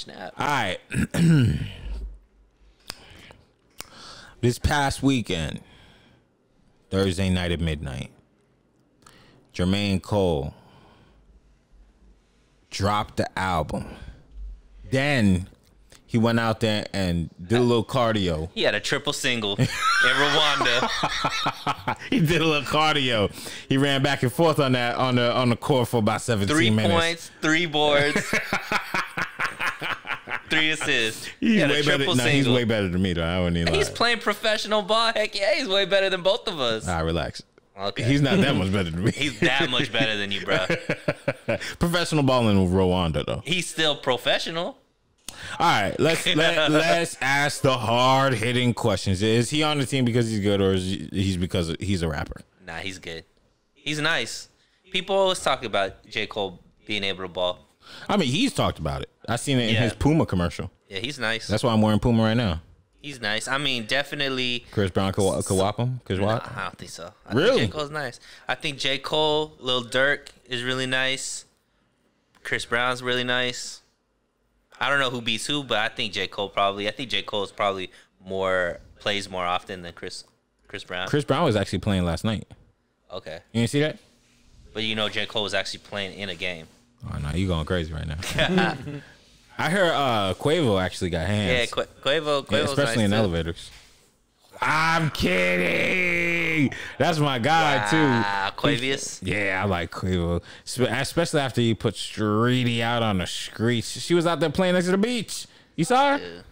snap. All right. This past weekend, Thursday night at midnight, Jermaine Cole dropped the album. Then he went out there and did a little cardio. He had a triple single in Rwanda. He did a little cardio. He ran back and forth on that on the court for about 17 minutes. 3 points, 3 boards, 3 assists. He's way better. No, he's way better than me though. I wouldn't even lie. He's playing professional ball. Heck yeah, he's way better than both of us. Relax. Okay. He's not that much better than me. He's that much better than you, bro. Professional balling with Rwanda though. He's still professional. All right, let's ask the hard hitting questions. Is he on the team because he's good, or is he's because he's a rapper? Nah, he's good. He's nice. People always talk about J. Cole being able to ball. I mean, he's talked about it. I seen it in his Puma commercial. Yeah, he's nice. That's why I'm wearing Puma right now. He's nice. I mean, definitely. Chris Brown could whop him? Nah, I don't think so. I really? think J. Cole's nice. I think J. Cole, Lil Durk is really nice. Chris Brown's really nice. I don't know who beats who, but I think J. Cole probably. I think J. Cole's probably plays more often than Chris Brown. Chris Brown was actually playing last night. Okay. You didn't see that? But you know J. Cole was actually playing in a game. Oh, no, you going crazy right now. I heard Quavo actually got hands. Yeah, Quavo's especially nice in elevators. I'm kidding. That's my guy, too. Quavius? Yeah, I like Quavo. Especially after he put Streety out on the streets. She was out there playing next to the beach. You saw her? Dude,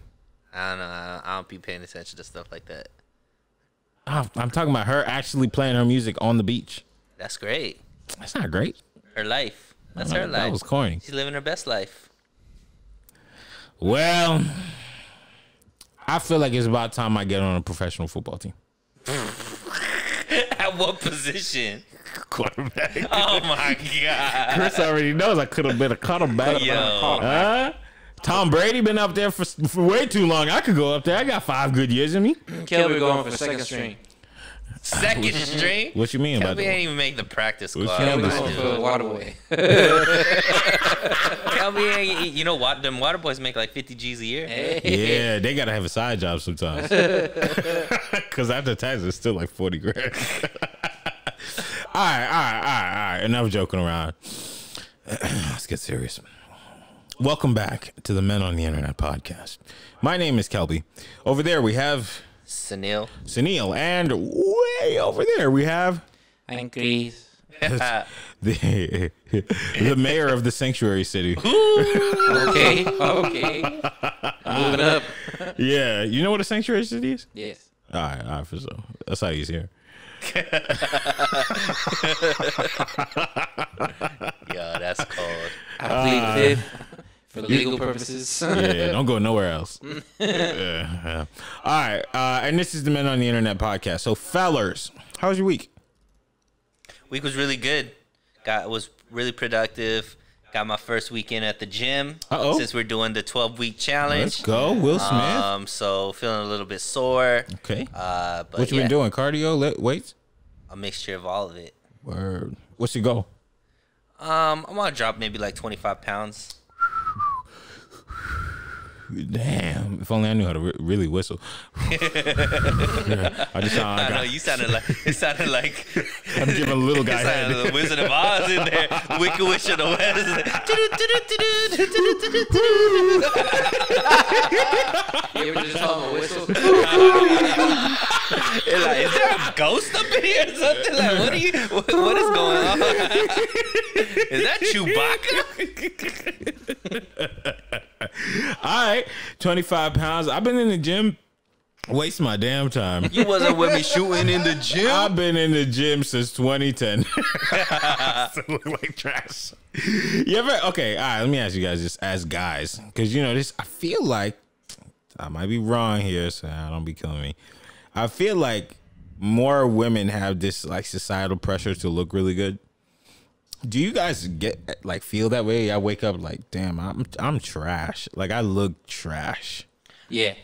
I don't know. I don't be paying attention to stuff like that. I'm talking about her actually playing her music on the beach. That's great. That's not great. Her life. That's her life. That was corny. She's living her best life. Well, I feel like it's about time I get on a professional football team. At what position? Quarterback. Oh my God. Chris already knows I could have been a quarterback. Yo. Tom Brady been up there for way too long. I could go up there. I got 5 good years in me. Kelby going for second string. Second string? What you mean about that? Kelby ain't even make the practice squad. Kelby going for the Waterboy. Kelby ain't, you know what? Them water boys make like 50 G's a year. Yeah, they gotta have a side job sometimes. Cause after taxes, it's still like 40 grand. All right. Enough joking around. Let's get serious. Welcome back to the Men on the Internet podcast. My name is Kelby. Over there we have Sunil, and way over there we have Chris. the mayor of the sanctuary city. Okay. Moving up. Yeah, you know what a sanctuary city is? Yes. All right, for sure. That's how he's here. Yo, that's cold. I plead the fifth for legal purposes. Yeah, don't go nowhere else. Yeah. All right, and this is the Men on the Internet podcast. So, fellers, how was your week? Week was really good. Was really productive. Got my first weekend at the gym. Since we're doing the 12-week challenge. Let's go, Will Smith. So feeling a little bit sore. Okay. But what you been doing? Cardio, weights? A mixture of all of it. Word. What's your goal? I want to drop maybe like 25 pounds. Damn! If only I knew how to really whistle. I just sound like I know you sounded like it sounded like I'm giving a little guy head. The Wizard of Oz in there. Wicked Witch of the West. You ever just call him a whistle? Like, is there a ghost up in here or something? Like, what is going on? Is that Chewbacca? All right, 25 pounds. I've been in the gym, wasting my damn time. You wasn't with me shooting in the gym? I've been in the gym since 2010. So look like trash. You ever? Okay, all right. Let me ask you guys, just as guys, because you know this. I feel like I might be wrong here, so don't be killing me. I feel like more women have this like societal pressure to look really good. Do you guys get like feel that way? I wake up like, damn, I'm trash. Like I look trash. Yeah,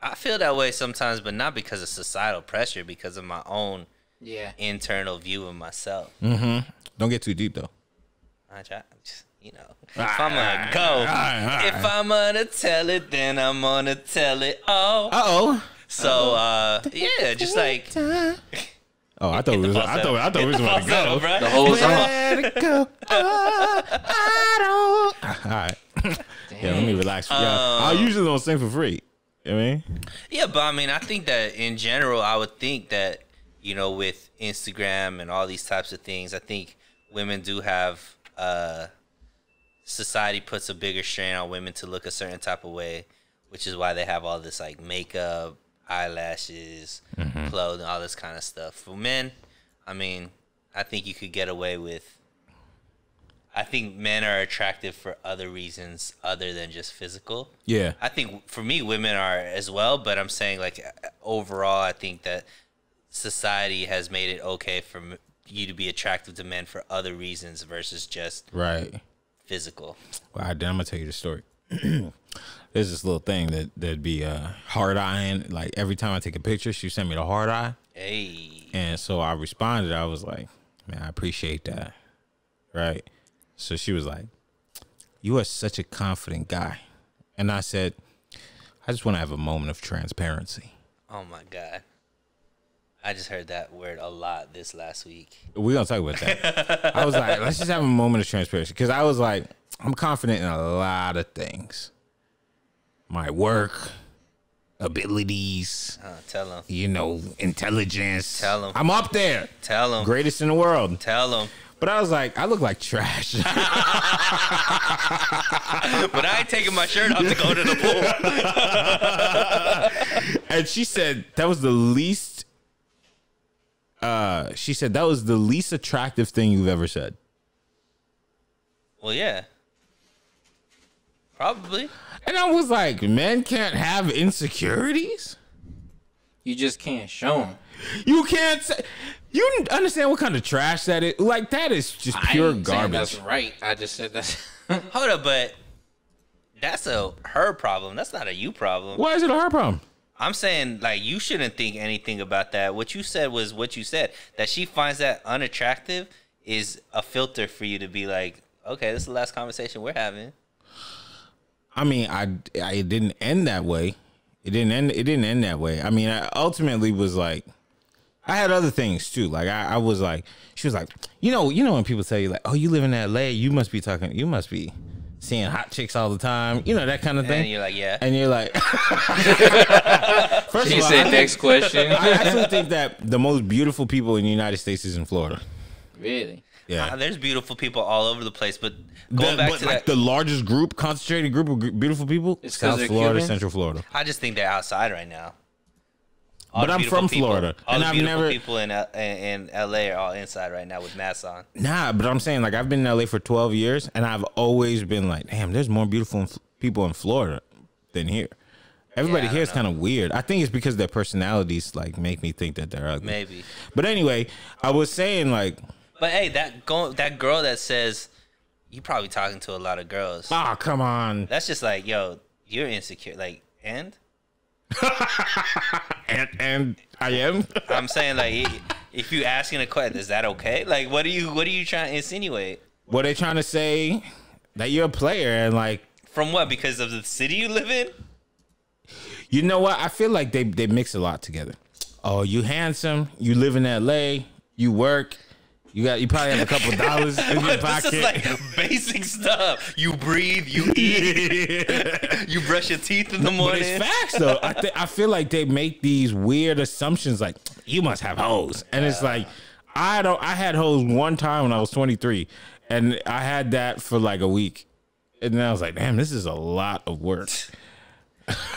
I feel that way sometimes, but not because of societal pressure, because of my own internal view of myself. Mm-hmm. Don't get too deep though. I try. you know, if I'm gonna go, if I'm gonna tell it, then I'm gonna tell it all. So yeah, just like. Oh, I thought we was about to go. The whole song. Let it go. Oh, I don't. All right. Yeah, let me relax. Yeah, I usually don't sing for free. You know what I mean? Yeah, but I mean, I think that in general, I would think that, you know, with Instagram and all these types of things, I think women do have, society puts a bigger strain on women to look a certain type of way, which is why they have all this like makeup, eyelashes, clothing, all this kind of stuff. For men, I mean, I think you could get away with. I think men are attractive for other reasons other than just physical. Yeah. I think for me, women are as well, but I'm saying like overall, I think that society has made it okay for you to be attractive to men for other reasons versus just physical. Well, I'm gonna tell you the story. There's this little thing that'd be hard eyeing. Like every time I take a picture, she sent me the hard eye. Hey. And so I responded. I was like, man, I appreciate that. Right. So she was like, you are such a confident guy. And I said, I just want to have a moment of transparency. Oh, my God. I just heard that word a lot this last week. We're going to talk about that. I was like, let's just have a moment of transparency. Because I was like, I'm confident in a lot of things. My work, abilities. Tell them. You know, intelligence. Tell them. I'm up there. Tell them. Greatest in the world. Tell them. But I was like, I look like trash. But I ain't taking my shirt off to go to the pool. And she said that was the least. She said that was the least attractive thing you've ever said. Well, yeah. Probably. And I was like, men can't have insecurities? You just can't show them. You can't say. You understand what kind of trash that is? Like, that is just pure garbage. That's right. I just said that's. Hold up, but that's a her problem. That's not a you problem. Why is it a her problem? I'm saying, like, you shouldn't think anything about that. What you said was what you said. That she finds that unattractive is a filter for you to be like, okay, this is the last conversation we're having. I mean, it didn't end that way. It didn't end that way. I mean, I ultimately was like, I had other things too. Like I was like, she was like, you know when people tell you like, oh, you live in LA, you must be seeing hot chicks all the time, you know, that kind of thing. And you're like, yeah. And you're like, First of all, said next question. I actually think that the most beautiful people in the United States is in Florida. Really? Yeah. There's beautiful people all over the place, but going back to like that, the largest concentrated group of beautiful people, It's 'cause South they're Florida, Cubans? Central Florida. I just think they're outside right now. But I'm from Florida, All and the I've beautiful never. people in LA are all inside right now with masks on. Nah, but I'm saying, like, I've been in LA for 12 years, and I've always been like, damn, there's more beautiful people in Florida than here. Everybody Yeah, I here is don't know. kind of weird. I think it's because their personalities, like, make me think that they're ugly. Maybe. But anyway, I was saying, like, But hey, that girl that says you probably talking to a lot of girls. oh, come on. That's just like, yo, you're insecure. Like, and And I am. I'm saying, like, if you asking a question, is that okay? Like, what are you trying to insinuate? What they trying to say? That you're a player, and, like, From what? Because of the city you live in? you know what? I feel like they mix a lot together. Oh, you handsome. You live in LA. You work. You probably have a couple dollars in your pocket. This is like basic stuff. You breathe, you eat, you brush your teeth in the But morning. it's facts though. I feel like they make these weird assumptions like you must have hoes, and it's like I had hoes one time when I was 23, and I had that for like a week, and then I was like, damn, this is a lot of work.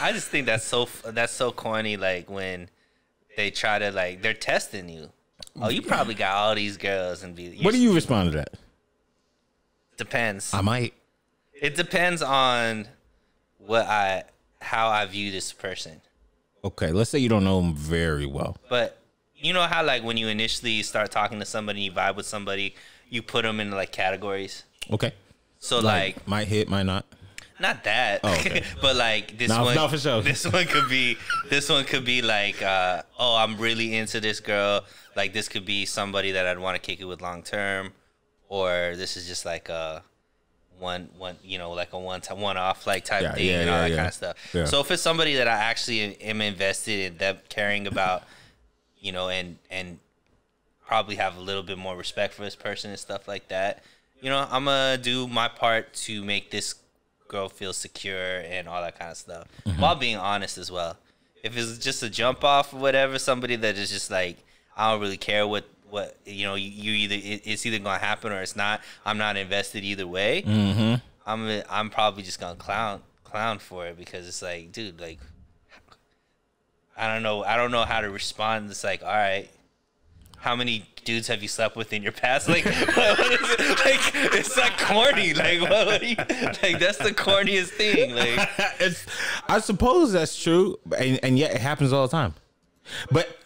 I just think that's so corny. Like when they try to like they're testing you. Oh, you probably got all these girls and be. What do you respond to that? Depends. I might. It depends on how I view this person. Okay, let's say you don't know them very well. But you know how like when you initially start talking to somebody, you vibe with somebody, you put them in like categories. Okay. So like might hit, might not. not that, Oh, okay. but like this No, one. no, for sure. This one could be like, oh, I'm really into this girl. Like this could be somebody that I'd want to kick it with long term, or this is just like a like a one off like type Yeah, thing yeah, and all yeah, that yeah. kind of stuff. Yeah. So if it's somebody that I actually am invested in, them caring about, and probably have a little bit more respect for this person and stuff like that, I'm gonna do my part to make this girl feel secure and all that kind of stuff, while being honest as well. If it's just a jump off or whatever, somebody that is just like, I don't really care what you either it's either gonna happen or it's not. I'm not invested either way. I'm probably just gonna clown for it, because it's like, dude, like, I don't know how to respond. It's like, all right, how many dudes have you slept with in your past? Like, what is it? Like, it's like corny. Like, what are you, like, that's the corniest thing. Like, I suppose that's true, and yet it happens all the time. But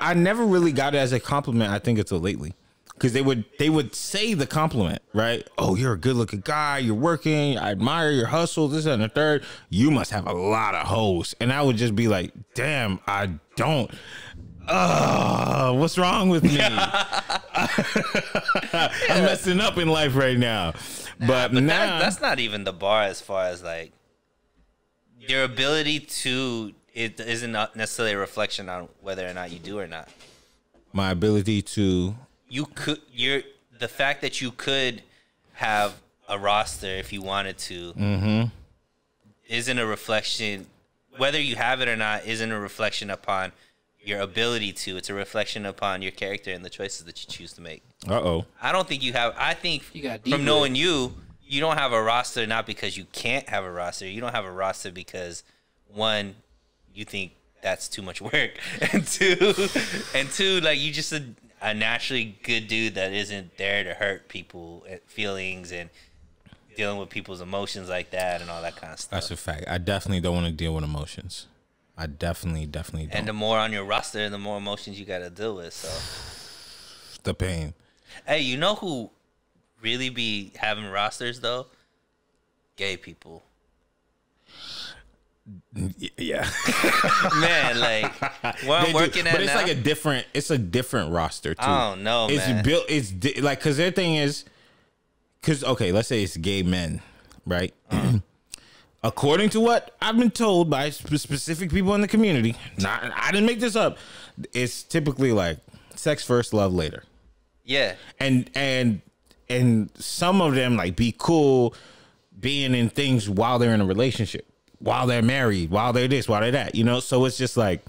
I never really got it as a compliment, I think, until lately. Because they would say the compliment, right? Oh, you're a good looking guy. You're working. I admire your hustle. This and the third. You must have a lot of hoes. And I would just be like, damn, I don't. What's wrong with me? I'm messing up in life right now. But that's not even the bar as far as like your ability to. It isn't necessarily a reflection on whether or not you do or not. My ability to. The fact that you could have a roster if you wanted to isn't a reflection. Whether you have it or not isn't a reflection upon your ability to. It's a reflection upon your character and the choices that you choose to make. I don't think you have. I think You got from deep knowing you don't have a roster not because you can't have a roster. You don't have a roster because, one, you think that's too much work, and two, like, you just a naturally good dude that isn't there to hurt people feelings and dealing with people's emotions like that and all that kind of stuff. That's a fact. I definitely don't want to deal with emotions. I definitely don't. And the more on your roster, the more emotions you got to deal with. So the pain. Hey, you know who really be having rosters though? Gay people. Yeah. Man, like, where I'm working at but it's now, like it's a different roster too. I don't know, it's man. built. Like, because their thing is, because okay, let's say it's gay men, right? According to what I've been told by specific people in the community, I didn't make this up. It's typically like sex first, love later. Yeah. And some of them like be cool being in things while they're in a relationship, while they're married, while they're this, while they're that, So it's just like,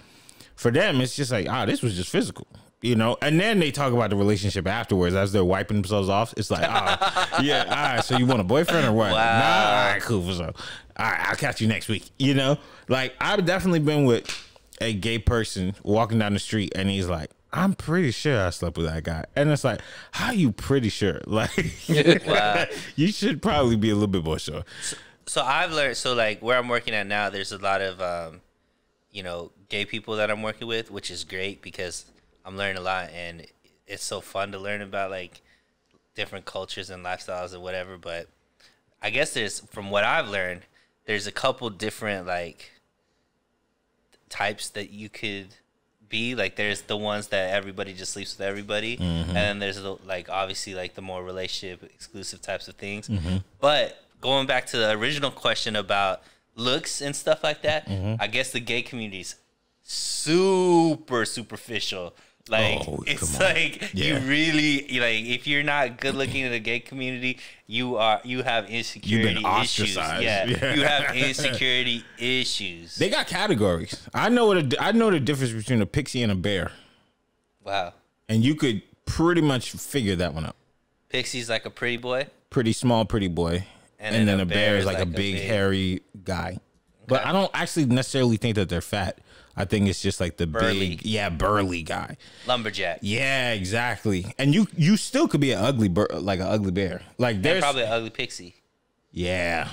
for them, it's just like, this was just physical, And then they talk about the relationship afterwards as they're wiping themselves off. It's like, yeah, all right, so you want a boyfriend or what? Wow. Nah, all right, cool, for so. All right, I'll catch you next week, Like, I've definitely been with a gay person walking down the street, and he's like, I'm pretty sure I slept with that guy. And it's like, how are you pretty sure? Like, Wow. you should probably be a little bit more sure. So I've learned, like, where I'm working at now, there's a lot of, gay people that I'm working with, which is great because I'm learning a lot, and it's so fun to learn about, like, different cultures and lifestyles and whatever. But I guess from what I've learned, there's a couple different, like, types that you could be. Like, there's the ones that everybody just sleeps with everybody, and then there's, like, obviously, like, the more relationship exclusive types of things. But going back to the original question about looks and stuff like that, I guess the gay community's super superficial. Like, it's like, you really, like, if you're not good looking in the gay community, you have insecurity issues. Yeah, you have insecurity issues. They got categories. I know the difference between a pixie and a bear. Wow. And you could pretty much figure that one out. Pixie's like a pretty boy. Pretty small, pretty boy. And then a bear is like a big, hairy guy. But I don't actually necessarily think that they're fat. I think it's just like the burly. Burly guy. Lumberjack. Yeah, exactly. And you still could be an ugly bear. Like, there's probably an ugly pixie. Yeah.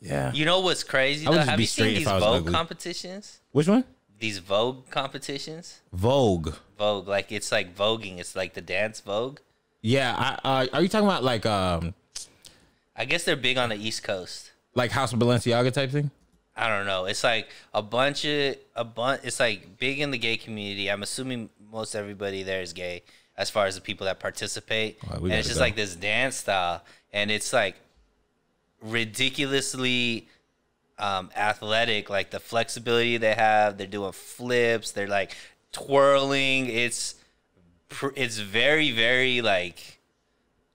Yeah. You know what's crazy I would though? just Have be you seen straight these if I was Vogue ugly. competitions? Which one? These Vogue competitions? Vogue. Vogue, like, it's like voguing. It's like the dance Vogue. Yeah, are you talking about like I guess they're big on the East Coast. like House of Balenciaga type thing? I don't know. It's like it's like big in the gay community. I'm assuming most everybody there is gay as far as the people that participate. Well, and it's just like this dance style. And it's like ridiculously athletic. Like the flexibility they have, they're doing flips, they're like twirling. It's very, very like,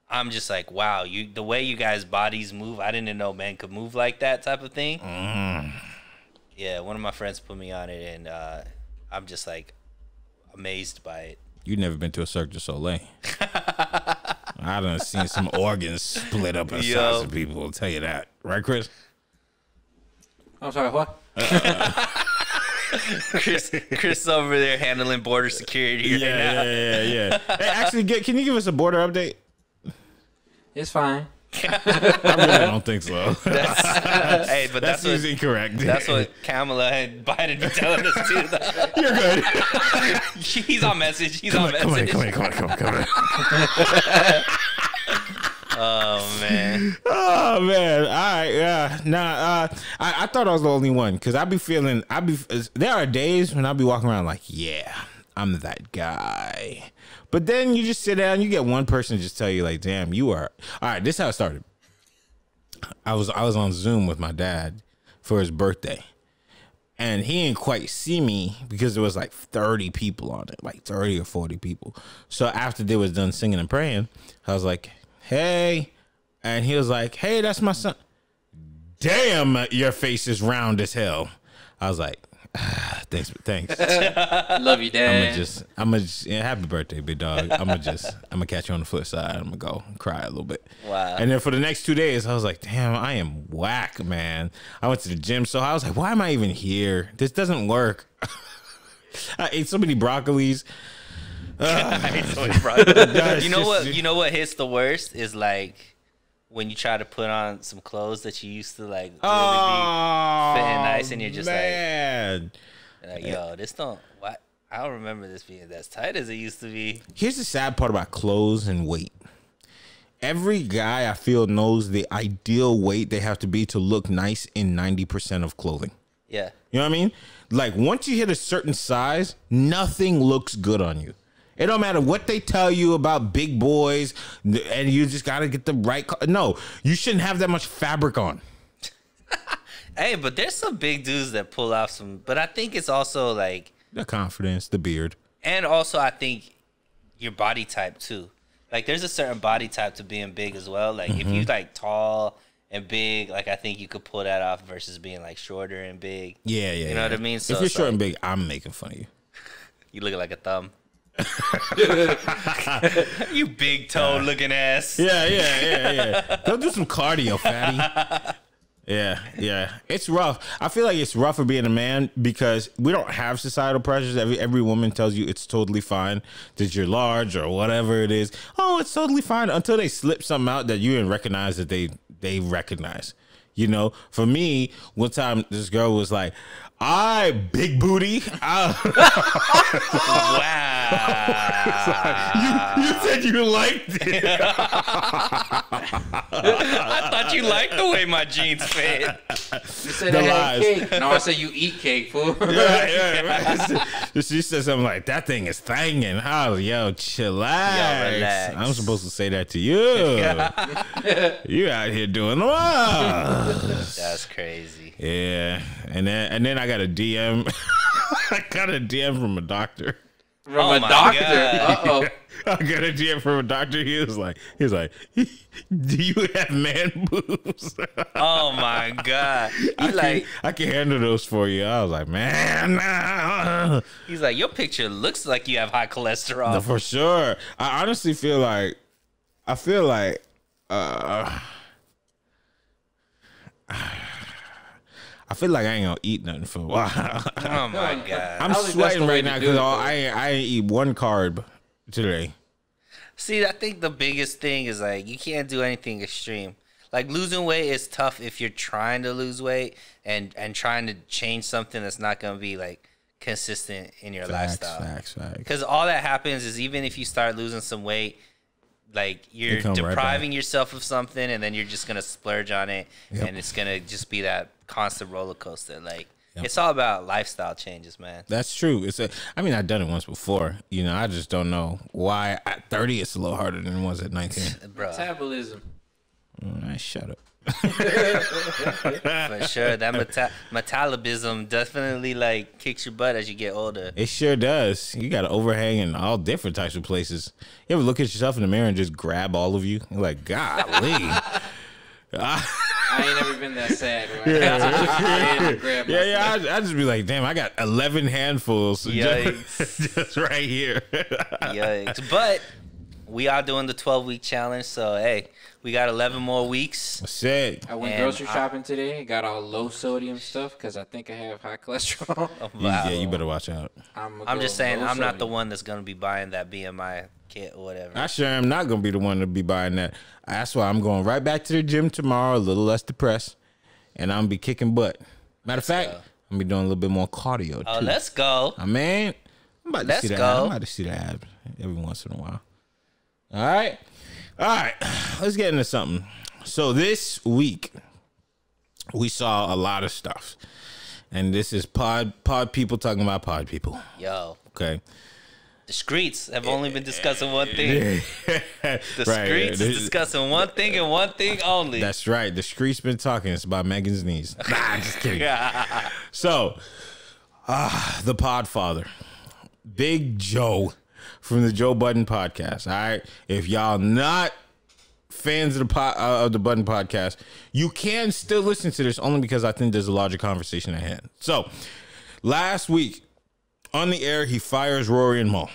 I'm just like, wow, the way you guys' bodies move, I didn't know men could move like that type of thing. Yeah, one of my friends put me on it, and I'm just like amazed by it. You never been to a Cirque du Soleil. I done seen some organs split up inside of people. I'll tell you that, right, Chris? I'm sorry, what? Chris over there handling border security right now. Yeah. Hey, actually, can you give us a border update? It's fine. I really don't think so. Hey, but That seems incorrect. That's what Kamala and Biden be telling us too. Though. You're good. He's on message. Come on. Oh man. All right. Yeah. Nah. I thought I was the only one because there are days when I be walking around like, yeah, I'm that guy. But then you just sit down, you get one person to just tell you like, damn, you are. All right, this is how it started. I was on Zoom with my dad for his birthday. And he didn't quite see me because there was like 30 people on it, like 30 or 40 people. So after they was done singing and praying, I was like, hey. And he was like, hey, that's my son. Damn, your face is round as hell. I was like, thanks. Love you, Dad. I'm just yeah, happy birthday, big dog. I'm gonna catch you on the flip side. I'm gonna go cry a little bit. Wow. And then for the next 2 days, I was like, damn, I am whack, man. I went to the gym, so I was like, why am I even here? This doesn't work. I ate so many broccolis. I ate so many broccolis. You know what hits the worst is like when you try to put on some clothes that you used to like really be fitting nice, and you're just like, yo, this don't. What? I don't remember this being as tight as it used to be. Here's the sad part about clothes and weight. Every guy I feel knows the ideal weight they have to be to look nice in 90% of clothing. Yeah. You know what I mean? Like once you hit a certain size, nothing looks good on you. It don't matter what they tell you about big boys, and you just got to get the right. No, you shouldn't have that much fabric on. Hey, but there's some big dudes that pull off some. But I think it's also like the confidence, the beard, and also I think your body type too. Like there's a certain body type to being big as well. Like if you like tall and big, like I think you could pull that off versus being like shorter and big. Yeah. You know what I mean? So if you're short and big, I'm making fun of you. You look like a thumb. You big toe looking ass. Yeah. Go do some cardio, fatty. Yeah. It's rough. I feel like it's rough for being a man because we don't have societal pressures. Every woman tells you it's totally fine that you're large or whatever it is. Oh, it's totally fine until they slip something out that you didn't recognize that they recognize. You know, for me, one time this girl was like, "I big booty." Wow. You said you liked it. I thought you liked the way my jeans fit. You said I had cake. No, I said you eat cake, fool. Right. She said something like, "That thing is thangin'." Oh, yo, chillax. Yo, relax. I'm supposed to say that to you. You out here doing the most. That's crazy. Yeah, and then I got a DM. I got a DM from a doctor. From a doctor. Uh-oh. I got a DM from a doctor. He was like, "Do you have man boobs?" Oh my god. I can handle those for you. I was like, man, nah. He's like, your picture looks like you have high cholesterol. No, for sure. I honestly feel like I feel like I ain't gonna eat nothing for a while. Oh my god. I'm sweating right now because I ain't eat one carb today. See, I think the biggest thing is like you can't do anything extreme. Like losing weight is tough if you're trying to lose weight and trying to change something that's not gonna be like consistent in your lifestyle. Facts. Because all that happens is even if you start losing some weight, like you're depriving yourself of something, and then you're just gonna splurge on it, and it's gonna just be that constant roller coaster. Like it's all about lifestyle changes, man. That's true. I've done it once before. You know, I just don't know why at 30 it's a little harder than it was at 19. Bro. Metabolism. Shut up. For sure. That metabolism definitely like kicks your butt as you get older. It sure does. You got an overhang in all different types of places. You ever look at yourself in the mirror and just grab all of you? You're like, golly. I ain't never been that sad. Right? I just be like, damn, I got 11 handfuls just right here. Yikes. But we are doing the 12-week challenge, so hey, we got 11 more weeks. That's it. I went grocery shopping today. Got all low sodium stuff because I think I have high cholesterol. Oh, wow. Yeah, you better watch out. I'm just saying, I'm not the one that's going to be buying that BMI kit or whatever. I sure am not going to be the one to be buying that. That's why I'm going right back to the gym tomorrow, a little less depressed, and I'm going to be kicking butt. Matter of fact, I'm going to be doing a little bit more cardio, too. Oh, let's go. I mean, I'm about to see that. I'm about to see that every once in a while. All right. Let's get into something. So this week, we saw a lot of stuff. And this is pod people talking about pod people. Yo. Okay. The streets have only been discussing one thing. The streets is discussing one thing and one thing only. That's right. The streets been talking. It's about Megan's knees. Nah, just kidding. So, the Podfather, Big Joe from the Joe Budden podcast. All right. If y'all not fans of the Budden podcast, you can still listen to this only because I think there's a larger conversation at hand. So, last week, on the air, he fires Rory and Mal.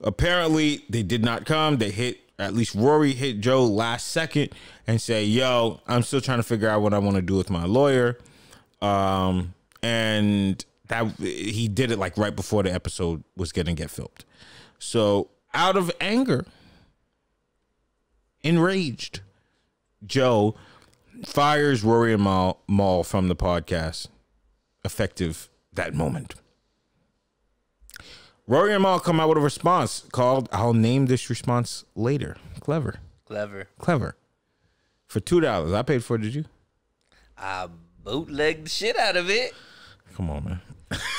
Apparently, they did not come. They hit, at least Rory hit Joe last second and say, yo, I'm still trying to figure out what I want to do with my lawyer. And that he did it like right before the episode was going to get filmed. So, out of anger, enraged, Joe fires Rory and Mal from the podcast, effective that moment. Rory and Mal come out with a response called, I'll name this response later. Clever. For $2. I paid for it, did you? I bootlegged the shit out of it. Come on, man.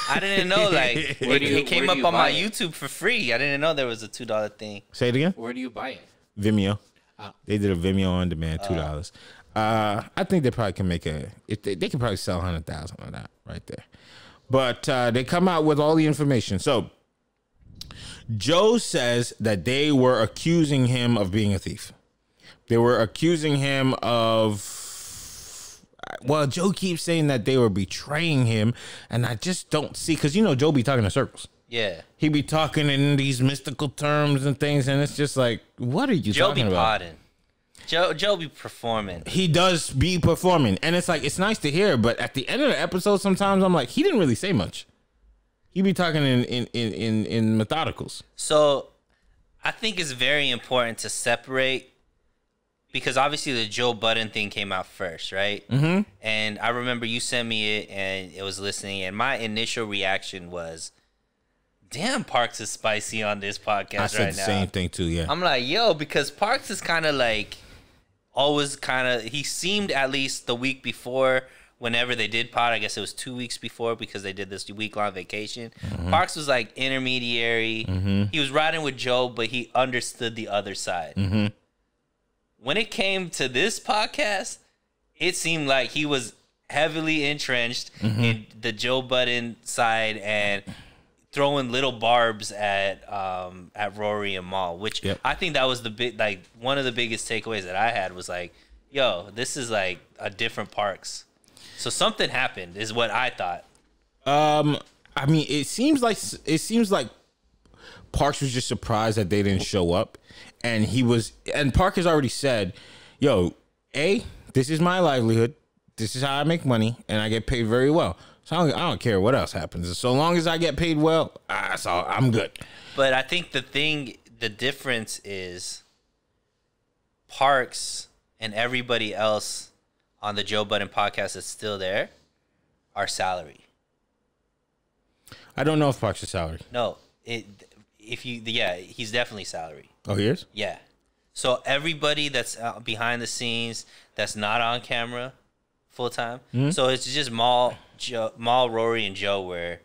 I didn't know, like, it came up on my YouTube for free. I didn't know there was a $2 thing. Say it again? Where do you buy it? Vimeo. They did a Vimeo on demand, $2. I think they probably can make they can probably sell 100,000 on that right there. But they come out with all the information. So Joe says that they were accusing him of being a thief. They were accusing him of, well, Joe keeps saying that they were betraying him, and I just don't see, because, you know, Joe be talking in circles. Yeah. He be talking in these mystical terms and things, and it's just like, what are you talking about? Joe be performing. He does be performing, and it's like, it's nice to hear, but at the end of the episode, sometimes I'm like, he didn't really say much. He be talking in methodicals. So I think it's very important to separate, because obviously the Joe Budden thing came out first, right? Mm-hmm. And I remember you sent me it, and it was listening, and my initial reaction was, damn, Parks is spicy on this podcast right now. I said the same thing too, yeah. I'm like, yo, because Parks is kind of like, always kind of, he seemed, at least the week before, whenever they did pod, I guess it was 2 weeks before, because they did this week-long vacation. Mm-hmm. Parks was like intermediary. Mm-hmm. He was riding with Joe, but he understood the other side. Mm-hmm. When it came to this podcast, it seemed like he was heavily entrenched in the Joe Budden side and throwing little barbs at Rory and Mal, which I think that was the big, like, one of the biggest takeaways that I had was like, yo, this is like a different Parks. So something happened, is what I thought. I mean, it seems like Parks was just surprised that they didn't show up, and Park has already said, yo, this is my livelihood, this is how I make money, and I get paid very well. So I don't care what else happens. So long as I get paid well, I'm good. But I think the difference is Parks and everybody else on the Joe Budden podcast that's still there are salary. I don't know if Parks is salary. No, he's definitely salary. Oh, he is? Yeah. So everybody that's behind the scenes, that's not on camera full time. Mm-hmm. So it's just Mal, Rory, and Joe were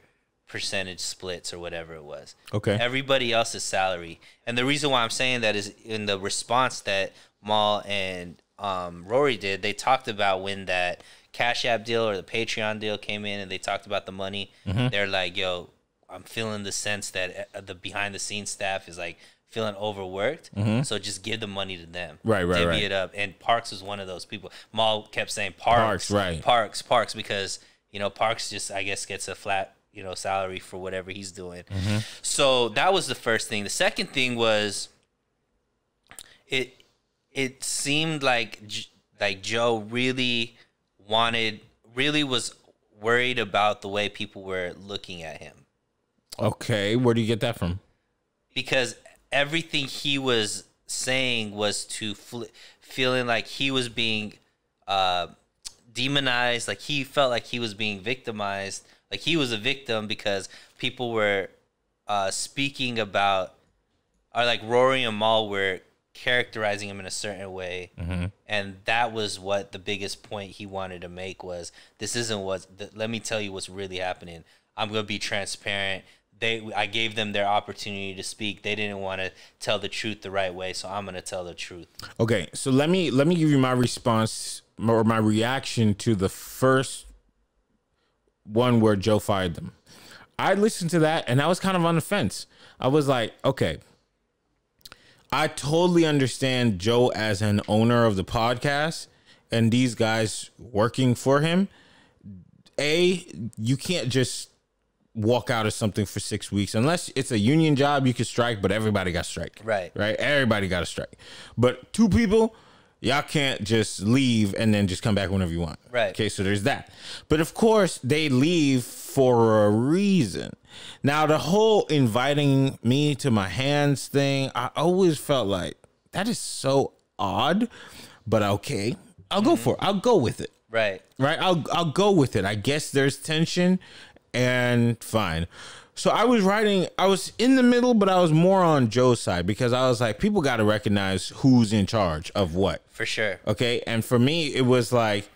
percentage splits or whatever it was. Okay. Everybody else is salary. And the reason why I'm saying that is in the response that Mal and Rory did, they talked about when that Cash App deal or the Patreon deal came in, and they talked about the money. They're like, yo, I'm feeling the sense that the behind the scenes staff is like feeling overworked. So just give the money to them. Divvy it up. And Parks was one of those people. Mal kept saying Parks, Parks, because, you know, Parks just, I guess, gets a flat, you know, salary for whatever he's doing. So that was the first thing. The second thing was it seemed like Joe really was worried about the way people were looking at him. Okay, where do you get that from? Because everything he was saying was to feeling like he was being demonized, like he felt like he was being victimized, like he was a victim because people were speaking about, or like Rory and Mal were characterizing him in a certain way, and that was what the biggest point he wanted to make was, this isn't what, let me tell you what's really happening. I'm going to be transparent. I gave them their opportunity to speak. They didn't want to tell the truth the right way, so I'm going to tell the truth. Okay, so let me give you my response or my reaction to the first one where Joe fired them. I listened to that, and I was kind of on the fence. I was like, okay, I totally understand Joe as an owner of the podcast and these guys working for him. You can't just walk out of something for 6 weeks unless it's a union job. You can strike, but everybody got strike. Right. Everybody got a strike. But two people, y'all can't just leave and then just come back whenever you want. Right. Okay, so there's that. But of course, they leave for a reason. Now, the whole inviting me to my hands thing, I always felt like that is so odd. But okay, I'll go for it. I'll go with it. Right. I'll go with it. I guess there's tension. And fine. So I was in the middle, but I was more on Joe's side because I was like, people got to recognize who's in charge of what. For sure. Okay. And for me, it was like,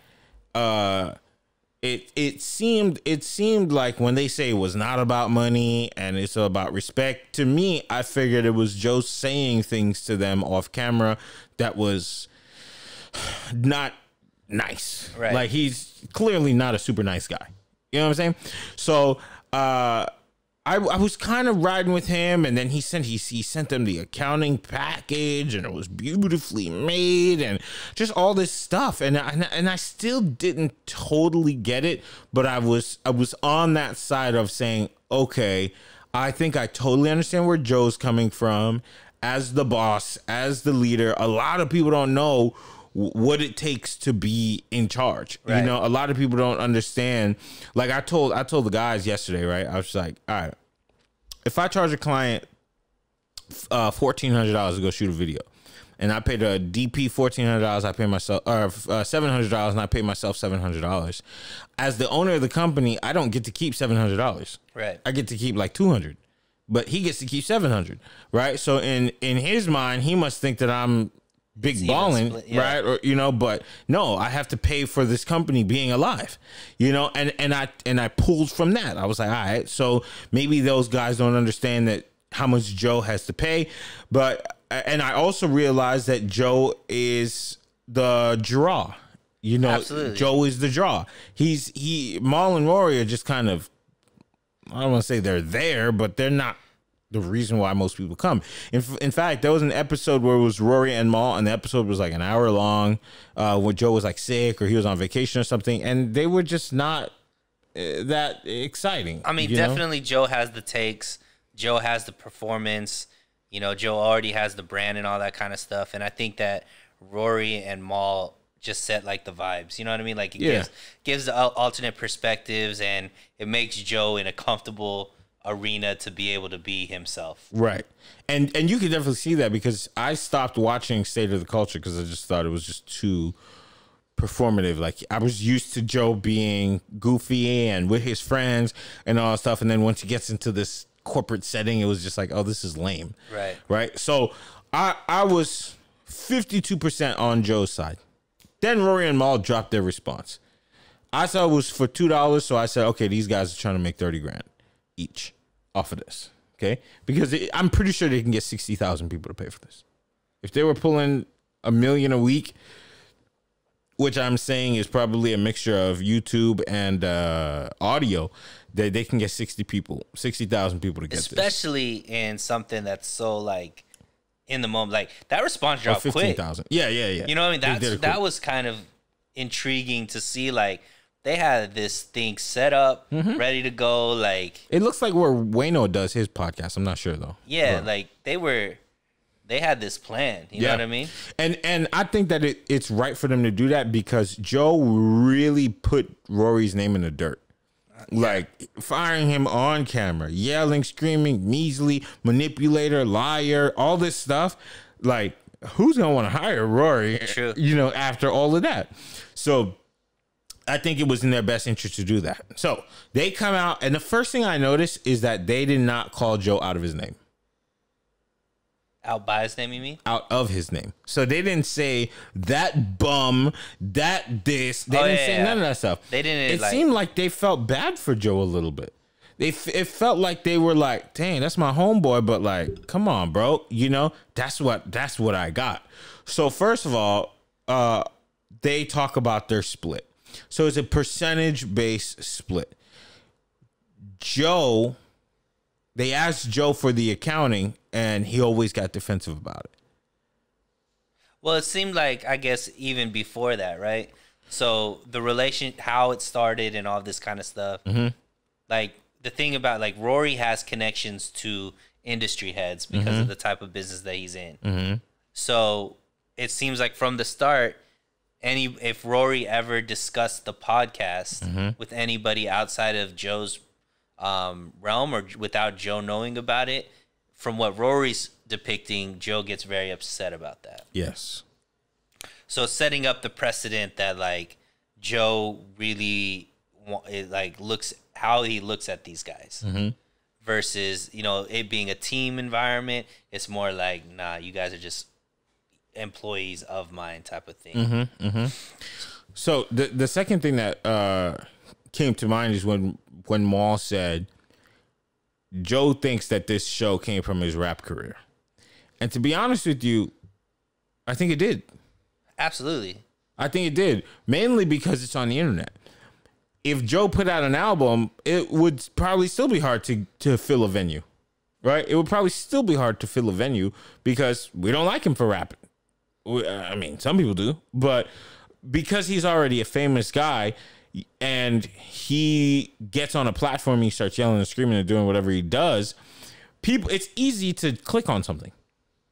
it seemed like when they say it was not about money and it's about respect, to me, I figured it was Joe saying things to them off camera that was not nice. Right. Like, he's clearly not a super nice guy. You know what I'm saying? So I was kind of riding with him, and then he sent them the accounting package, and it was beautifully made, and just all this stuff. And I still didn't totally get it, but I was on that side of saying, okay, I think I totally understand where Joe's coming from as the boss, as the leader. A lot of people don't know what it takes to be in charge. Right. You know, a lot of people don't understand. Like I told the guys yesterday, right? I was like, all right, if I charge a client $1,400 to go shoot a video, and I paid a DP $1,400, I pay myself, or $700, and I pay myself $700. As the owner of the company, I don't get to keep $700. Right. I get to keep like $200, but he gets to keep $700. Right. So in his mind, he must think that I'm big balling, right? Or, you know, but no, I have to pay for this company being alive, you know, and I pulled from that. I was like, all right, so maybe those guys don't understand that how much Joe has to pay. But, and I also realized that Joe is the draw, you know. Absolutely. Joe is the draw. Mal and Rory are just kind of, I don't want to say they're there, but they're not the reason why most people come. In fact, there was an episode where it was Rory and Mal, and the episode was like an hour long, where Joe was like sick or he was on vacation or something, and they were just not that exciting. I mean, definitely Joe has the takes. Joe has the performance. You know, Joe already has the brand and all that kind of stuff. And I think that Rory and Mal just set like the vibes. You know what I mean? Like it gives the alternate perspectives, and it makes Joe in a comfortable arena to be able to be himself. Right. And you can definitely see that, because I stopped watching State of the Culture because I just thought it was just too performative. Like, I was used to Joe being goofy and with his friends and all that stuff, and then once he gets into this corporate setting, it was just like, oh, this is lame. Right. Right. So I was 52% on Joe's side. Then Rory and Mal dropped their response. I saw it was for $2, so I said, okay, these guys are trying to make 30 grand each off of this. Okay, because I'm pretty sure they can get 60,000 people to pay for this. If they were pulling $1 million a week, which I'm saying is probably a mixture of YouTube and audio, they can get 60,000 people to get this. Especially in something that's so like in the moment, like that response dropped quick. 15,000. Yeah. You know what I mean? That was kind of intriguing to see. Like they had this thing set up, ready to go. Like it looks like where Wayno does his podcast. I'm not sure though. Yeah, like they had this plan. You know what I mean? And I think that it's right for them to do that because Joe really put Rory's name in the dirt. Like firing him on camera, yelling, screaming, measly, manipulator, liar, all this stuff. Like, who's gonna want to hire Rory? True. You know, after all of that. So I think it was in their best interest to do that. So they come out, and the first thing I noticed is that they did not call Joe out of his name. Out by his name, you mean? Out of his name. So they didn't say that bum, that this. They didn't say none of that stuff. They didn't. It seemed like they felt bad for Joe a little bit. It felt like they were like, dang, that's my homeboy, but like, come on, bro. You know, that's what I got. So first of all, they talk about their split. So it's a percentage-based split. They asked Joe for the accounting, and he always got defensive about it. Well, it seemed like, I guess, even before that, right? So the relation, how it started and all this kind of stuff. Like, the thing about, like, Rory has connections to industry heads because of the type of business that he's in. So it seems like from the start, if Rory ever discussed the podcast with anybody outside of Joe's realm or without Joe knowing about it, from what Rory's depicting, Joe gets very upset about that. Yes. So setting up the precedent that like Joe really looks how he looks at these guys versus, you know, it being a team environment. It's more like, nah, you guys are just employees of mine type of thing. So the second thing that came to mind is when Maul said Joe thinks that this show came from his rap career. And to be honest with you, I think it did. Absolutely. I think it did. Mainly because it's on the internet. If Joe put out an album, it would probably still be hard to fill a venue. Right? It would probably still be hard to fill a venue because we don't like him for rapping. I mean, some people do. But because he's already a famous guy, and he gets on a platform, he starts yelling and screaming and doing whatever he does, it's easy to click on something.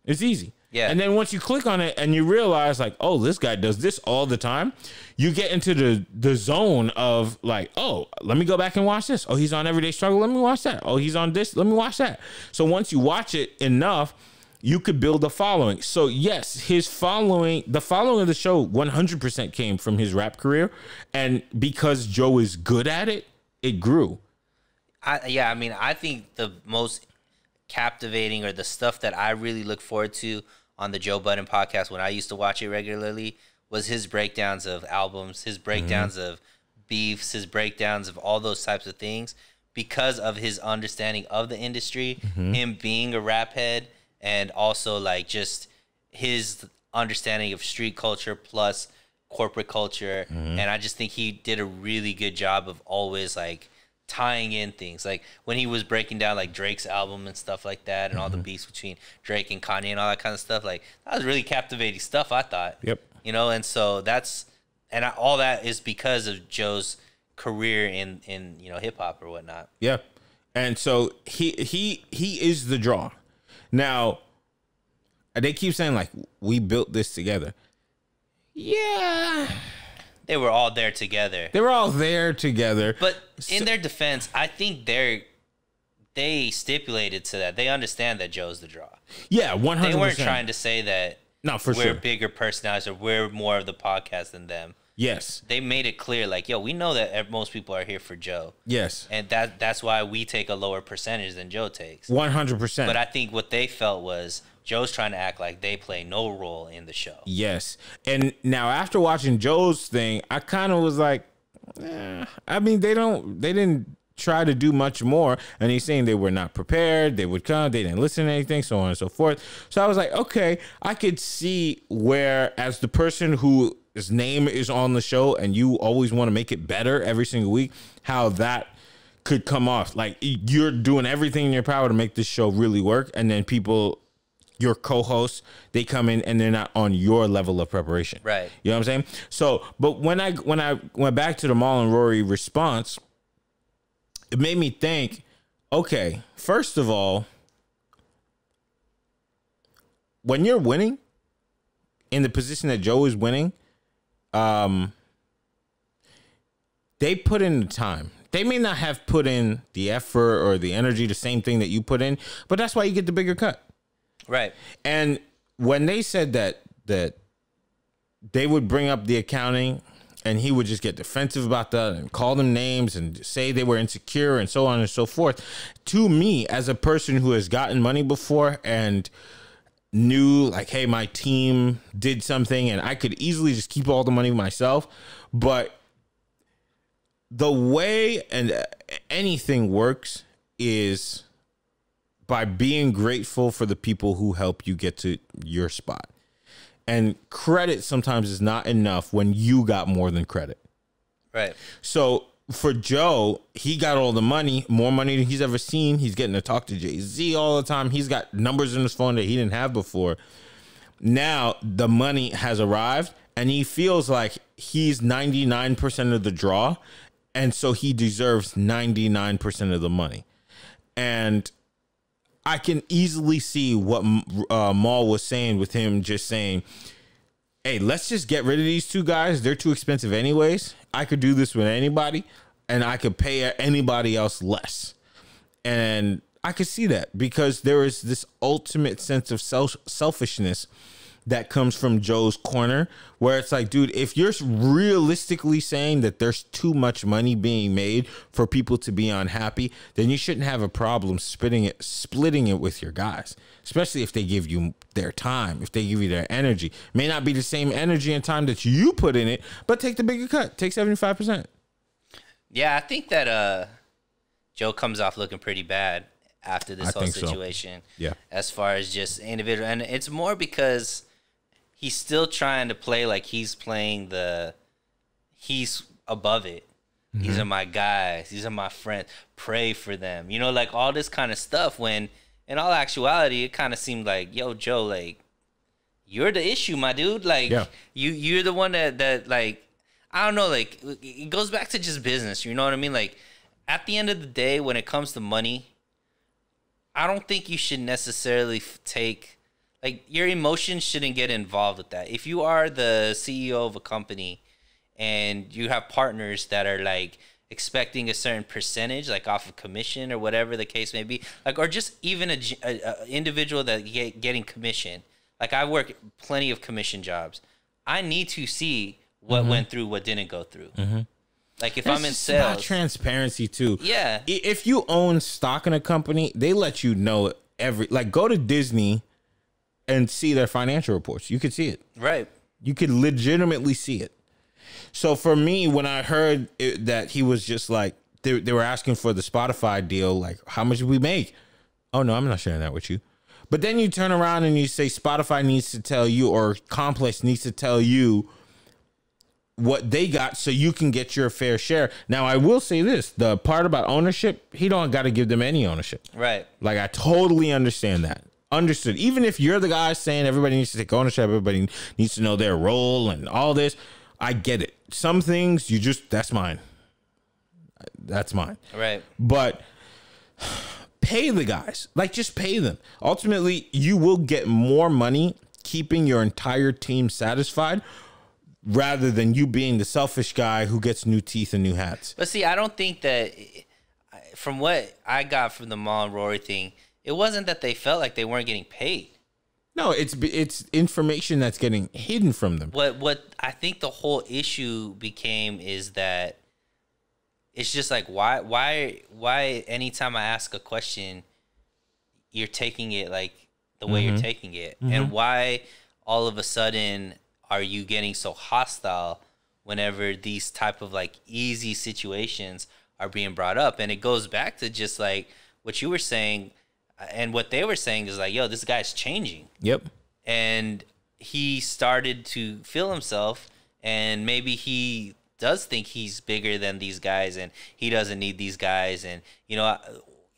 It's easy. Yeah. And then once you click on it and you realize like, oh, this guy does this all the time, you get into the zone of like, oh, let me go back and watch this. Oh, he's on Everyday Struggle. Let me watch that. Oh, he's on this. Let me watch that. So once you watch it enough, you could build a following. So yes, the following of the show 100% came from his rap career. And because Joe is good at it, it grew. I mean, I think the most captivating or the stuff that I really look forward to on the Joe Budden podcast when I used to watch it regularly was his breakdowns of albums, his breakdowns of beefs, his breakdowns of all those types of things because of his understanding of the industry, him being a rap head, and also like just his understanding of street culture plus corporate culture. And I just think he did a really good job of always like tying in things. Like when he was breaking down like Drake's album and stuff like that and all the beefs between Drake and Kanye and all that kind of stuff, like that was really captivating stuff, I thought. Yep. You know, and so all that is because of Joe's career in you know, hip hop or whatnot. Yeah. And so he is the draw. Now, they keep saying, like, we built this together. Yeah. They were all there together. They were all there together. But in their defense, I think they stipulated to that. They understand that Joe's the draw. Yeah, 100%. They weren't trying to say that we're bigger personalities or we're more of the podcast than them. Yes. They made it clear, like, yo, we know that most people are here for Joe. Yes. And that's why we take a lower percentage than Joe takes. 100%. But I think what they felt was Joe's trying to act like they play no role in the show. Yes. And now after watching Joe's thing, I kind of was like, I mean, they didn't try to do much more. And he's saying they were not prepared. They would come. They didn't listen to anything, so on and so forth. So I was like, okay, I could see where, as the person who his name is on the show and you always want to make it better every single week, how that could come off. Like, you're doing everything in your power to make this show really work. And then people, your co-hosts, they come in and they're not on your level of preparation. Right. You know what I'm saying? So, but when I went back to the Mal and Rory response, it made me think, okay, first of all, when you're winning in the position that Joe is winning, they put in the time. They may not have put in the effort or the energy, the same thing that you put in, but that's why you get the bigger cut. Right. And when they said that they would bring up the accounting and he would just get defensive about that and call them names and say they were insecure and so on and so forth, to me, as a person who has gotten money before and knew, like, hey, my team did something and I could easily just keep all the money myself, but the way and anything works is by being grateful for the people who help you get to your spot. And credit sometimes is not enough when you got more than credit. Right. So for Joe, he got all the money, more money than he's ever seen. He's getting to talk to Jay-Z all the time. He's got numbers in his phone that he didn't have before. Now the money has arrived and he feels like he's 99% of the draw. And so he deserves 99% of the money. And I can easily see what Mal was saying with him just saying, hey, let's just get rid of these two guys. They're too expensive anyways. I could do this with anybody and I could pay anybody else less. And I could see that because there is this ultimate sense of selfishness that comes from Joe's corner, where it's like, dude, if you're realistically saying that there's too much money being made for people to be unhappy, then you shouldn't have a problem splitting it with your guys, especially if they give you their time, if they give you their energy. May not be the same energy and time that you put in it, but take the bigger cut. Take 75%. Yeah, I think that Joe comes off looking pretty bad after this whole situation. So. Yeah. As far as just individual. And it's more because he's still trying to play like he's playing he's above it. Mm-hmm. These are my guys. These are my friends. Pray for them. You know, like all this kind of stuff, when in all actuality, it kind of seemed like, yo, Joe, like, you're the issue, my dude. Like, yeah. you're the one that like, I don't know, like, it goes back to just business. You know what I mean? Like, at the end of the day, when it comes to money, I don't think you should necessarily take, like, your emotions shouldn't get involved with that. If you are the CEO of a company and you have partners that are like expecting a certain percentage, like off of commission or whatever the case may be, like, or just even a individual that getting commission. Like, I work plenty of commission jobs. I need to see what went through, what didn't go through. Mm-hmm. Like, if I'm in sales, about transparency too. Yeah. If you own stock in a company, they let you know like, go to Disney and see their financial reports. You could see it. Right. You could legitimately see it. So for me, when I heard that he was just like, they were asking for the Spotify deal, like, how much did we make? Oh, no, I'm not sharing that with you. But then you turn around and you say Spotify needs to tell you, or Complex needs to tell you what they got so you can get your fair share. Now, I will say this, the part about ownership, he don't got to give them any ownership. Right. Like, I totally understand that. Understood. Even if you're the guy saying everybody needs to take ownership, everybody needs to know their role and all this, I get it. Some things you just, that's mine. That's mine. Right. But pay the guys. Like, just pay them. Ultimately, you will get more money keeping your entire team satisfied rather than you being the selfish guy who gets new teeth and new hats. But see, I don't think that, from what I got from the Mal and Rory thing, it wasn't that they felt like they weren't getting paid. No, it's information that's getting hidden from them. What I think the whole issue became is that it's just like, why anytime I ask a question, you're taking it like the way you're taking it, and why all of a sudden are you getting so hostile whenever these type of like easy situations are being brought up. And it goes back to just like what you were saying, and what they were saying is like, yo, this guy's changing. Yep. And he started to feel himself, and maybe he does think he's bigger than these guys, and he doesn't need these guys. And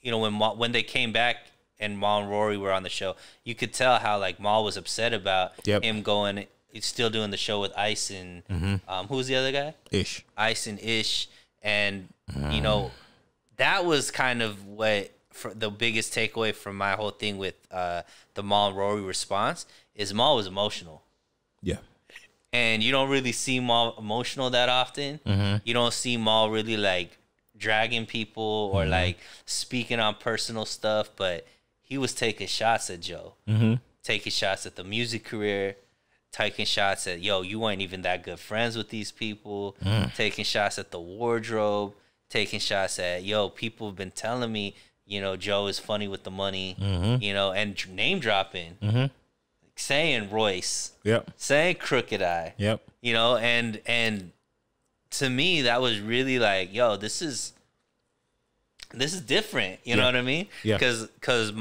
when they came back and Mal and Rory were on the show, you could tell how like Mal was upset about him going, still doing the show with Ice and who was the other guy? Ice and Ish, and that was kind of what the biggest takeaway from my whole thing with the Mal and Rory response is Mal was emotional. Yeah. And you don't really see Mal emotional that often. You don't see Mal really like dragging people or like speaking on personal stuff, but he was taking shots at Joe, taking shots at the music career, taking shots at, yo, you weren't even that good friends with these people, taking shots at the wardrobe, taking shots at, yo, people have been telling me, Joe is funny with the money, and name dropping, saying Royce, saying Crooked Eye, and to me that was really like, yo, this is different, you know what I mean? Yeah. Because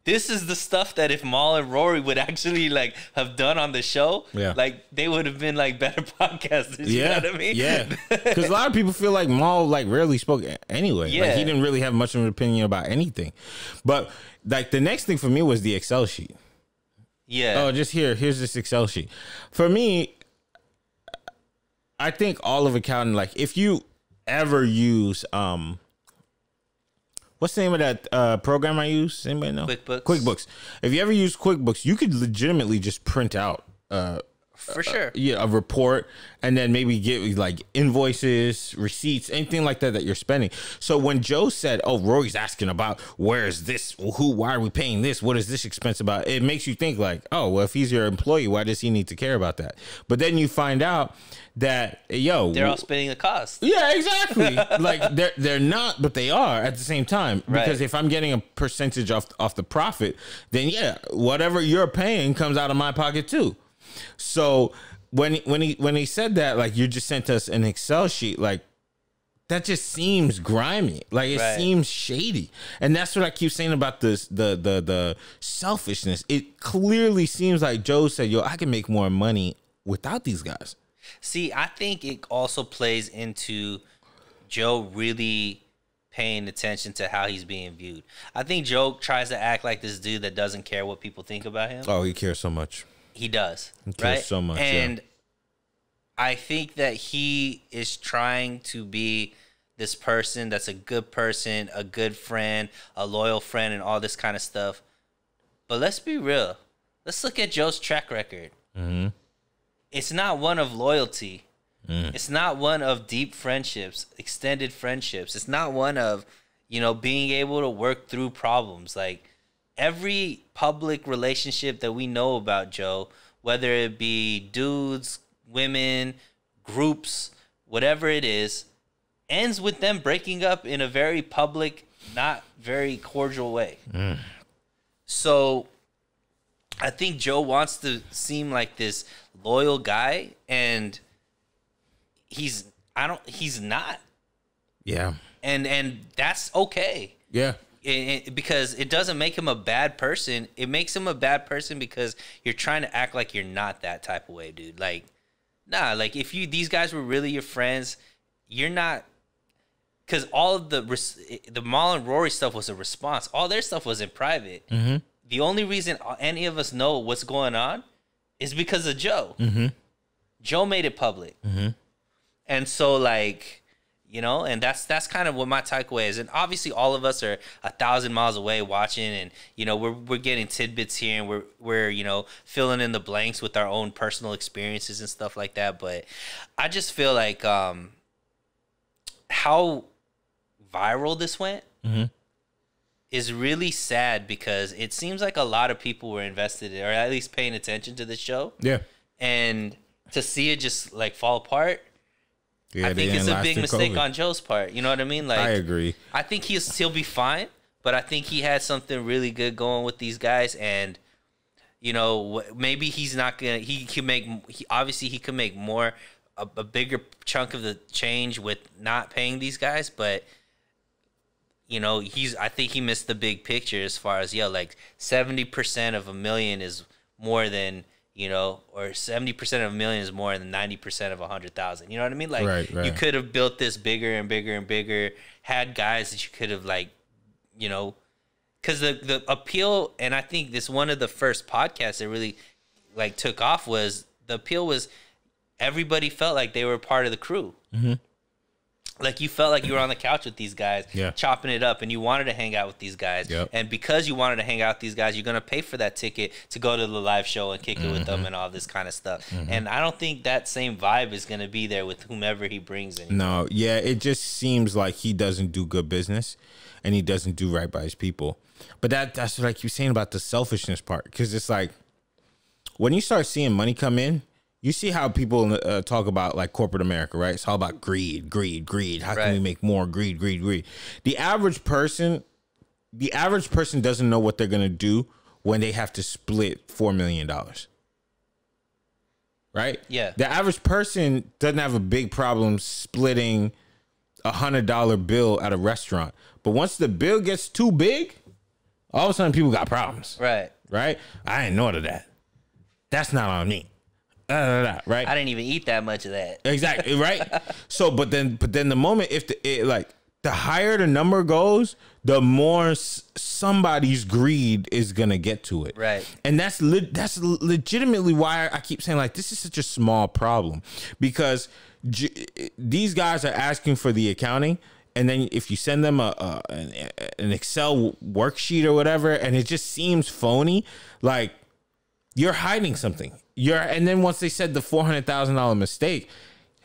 this is the stuff that if Mal and Rory would actually like have done on the show, like they would have been like better podcasters. You know what I mean? Yeah. Because a lot of people feel like Mal like rarely spoke anyway. Yeah. Like he didn't really have much of an opinion about anything. But like the next thing for me was the Excel sheet. Yeah. Oh, just here's this Excel sheet. For me, I think all of accounting, like if you ever use what's the name of that program I use? Anybody know? QuickBooks. If you ever use QuickBooks, you could legitimately just print out for sure. A report, and then maybe get like invoices, receipts, anything like that you're spending. So when Joe said, "Oh, Rory's asking about where is this? Why are we paying this? What is this expense about?" It makes you think like, "Oh, well, if he's your employee, why does he need to care about that?" But then you find out that they're all spending the cost. Yeah, exactly. Like they're not, but they are at the same time. Because if I'm getting a percentage off the profit, then whatever you're paying comes out of my pocket too. So when he said that, like, you just sent us an Excel sheet, like that just seems grimy. Like it seems shady. And that's what I keep saying about this the selfishness. It clearly seems like Joe said, yo, I can make more money without these guys. See, I think it also plays into Joe really paying attention to how he's being viewed. I think Joe tries to act like this dude that doesn't care what people think about him. Oh, he cares so much. He does. He cares so much. And I think that he is trying to be this person that's a good person, a good friend, a loyal friend, and all this kind of stuff. But let's be real. Let's look at Joe's track record. It's not one of loyalty. It's not one of deep friendships, extended friendships. It's not one of, being able to work through problems. Like every public relationship that we know about Joe, whether it be dudes, women, groups, whatever it is, ends with them breaking up in a very public, not very cordial way. So I think Joe wants to seem like this loyal guy, and he's not. Yeah. And that's okay. Yeah. Because it doesn't make him a bad person. It makes him a bad person because you're trying to act like you're not that type of way, dude. Like, nah, like if these guys were really your friends, you're not. Because all of the Mal and Rory stuff was a response. All their stuff was in private. The only reason any of us know what's going on is because of Joe. Joe made it public. And so, like, and that's kind of what my takeaway is. And obviously all of us are 1,000 miles away watching, and, we're getting tidbits here, and we're filling in the blanks with our own personal experiences and stuff like that. But I just feel like how viral this went is really sad, because it seems like a lot of people were invested or at least paying attention to the show. Yeah. And to see it just like fall apart, I think it's a big mistake on Joe's part. You know what I mean? Like, I agree. I think he'll be fine, but I think he had something really good going with these guys, and maybe he's not gonna. Obviously he could make more a bigger chunk of the change with not paying these guys, but you know, I think he missed the big picture as far as, like 70% of $1 million is more than, you know, or 70% of $1 million is more than 90% of 100,000. You know what I mean? Like, right. You could have built this bigger and bigger and bigger, had guys that you could have, like, you know, because the appeal, and I think this one of the first podcasts that really like took off was the appeal was everybody felt like they were part of the crew. Mm-hmm. Like you felt like you were on the couch with these guys, chopping it up, and you wanted to hang out with these guys. Yep. And because you wanted to hang out with these guys, you're gonna pay for that ticket to go to the live show and kick it with them and all this kind of stuff. Mm-hmm. And I don't think that same vibe is gonna be there with whomever he brings in. No, yeah, it just seems like he doesn't do good business, and he doesn't do right by his people. But that's like you're saying about the selfishness part, because it's like when you start seeing money come in. You see how people talk about like corporate America, right? It's all about greed. How can we make more? Greed. The average person doesn't know what they're gonna do when they have to split $4 million. Right? Yeah. The average person doesn't have a big problem splitting $100 bill at a restaurant, but once the bill gets too big, all of a sudden people got problems. Right. I didn't know that. That's not on me. Right. I didn't even eat that much of that. Exactly. Right. So, but then the moment if the higher the number goes, the more somebody's greed is gonna get to it. Right. And that's legitimately why I keep saying like this is such a small problem, because these guys are asking for the accounting. And then if you send them an Excel worksheet or whatever, and it just seems phony, like you're hiding something. And then once they said the $400,000 mistake,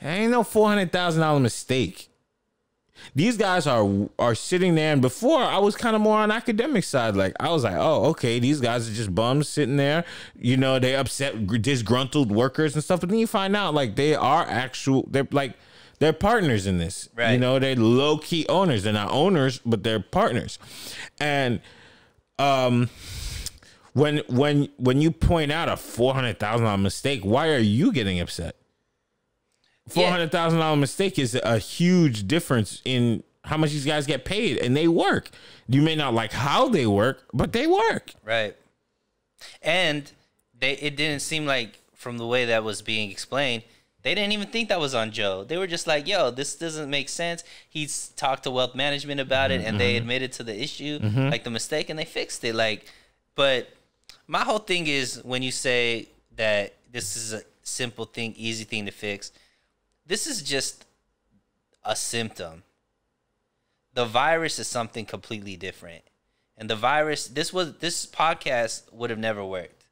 ain't no $400,000 mistake. These guys are sitting there, and before I was kind of more on academic side. Like I was like, oh, okay, these guys are just bums sitting there. You know, they upset, disgruntled workers and stuff. But then you find out like they're partners in this. Right. You know, they're low key owners. They're not owners, but they're partners. And when you point out a $400,000 mistake, why are you getting upset? $400,000 mistake is a huge difference in how much these guys get paid, and they work. You may not like how they work, but they work. Right. And it didn't seem like, from the way that was being explained, they didn't even think that was on Joe. They were just like, yo, this doesn't make sense. He's talked to wealth management about it, and they admitted to the issue, like the mistake, and they fixed it. Like, but my whole thing is when you say that this is a simple thing, easy thing to fix, this is just a symptom. The virus is something completely different. And the virus, this podcast would have never worked.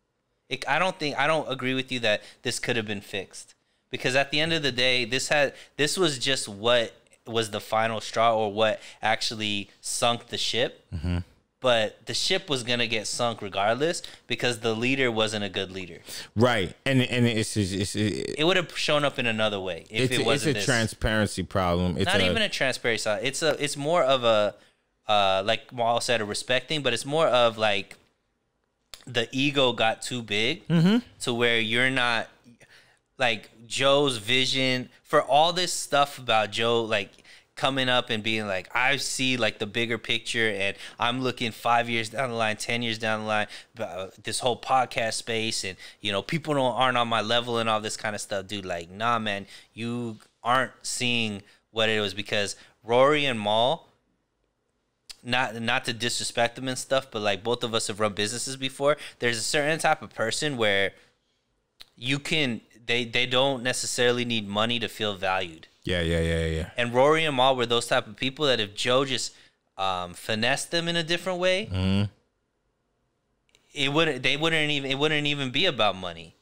I don't agree with you that this could have been fixed. Because at the end of the day, this was just what was the final straw, or what actually sunk the ship. Mm-hmm. But the ship was gonna get sunk regardless, because the leader wasn't a good leader. Right, and it would have shown up in another way if it wasn't. It's a transparency problem. It's not even a transparency. It's more of a like Maul said, a respecting, but it's more of like the ego got too big to where you're not like Joe's vision for all this stuff about Joe, like coming up and being like, I see like the bigger picture, and I'm looking 5 years down the line, 10 years down the line, this whole podcast space, and you know, people aren't on my level and all this kind of stuff, dude. Like, nah, man, you aren't seeing what it was, because Rory and Maul, not to disrespect them and stuff, but like both of us have run businesses before. There's a certain type of person where you can, they don't necessarily need money to feel valued. Yeah. And Rory and Maul were those type of people that if Joe just finessed them in a different way, it wouldn't even be about money.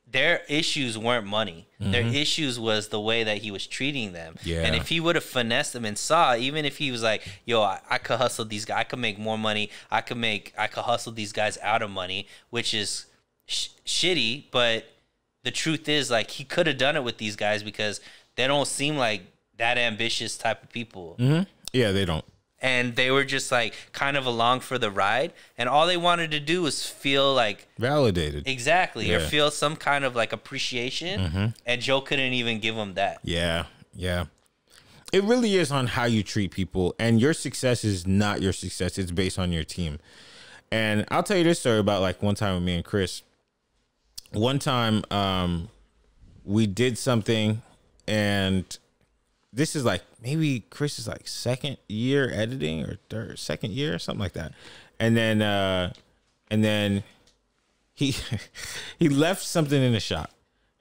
Their issues weren't money. Their issues was the way that he was treating them. Yeah. And if he would have finessed them and saw, even if he was like, yo, I could hustle these guys, I could make more money, I could hustle these guys out of money, which is shitty, but the truth is, like, he could have done it with these guys because they don't seem like that ambitious type of people. Yeah, they don't. and they were just like kind of along for the ride, and all they wanted to do was feel like validated. Exactly, Yeah. or feel some kind of like appreciation, and Joe couldn't even give them that. Yeah, yeah. It really is on how you treat people, and your success is not your success. It's based on your team. And I'll tell you this story about like one time with me and Chris. One time we did something, and this is like maybe Chris is like second year editing or second year, something like that. And then he he left something in the shop.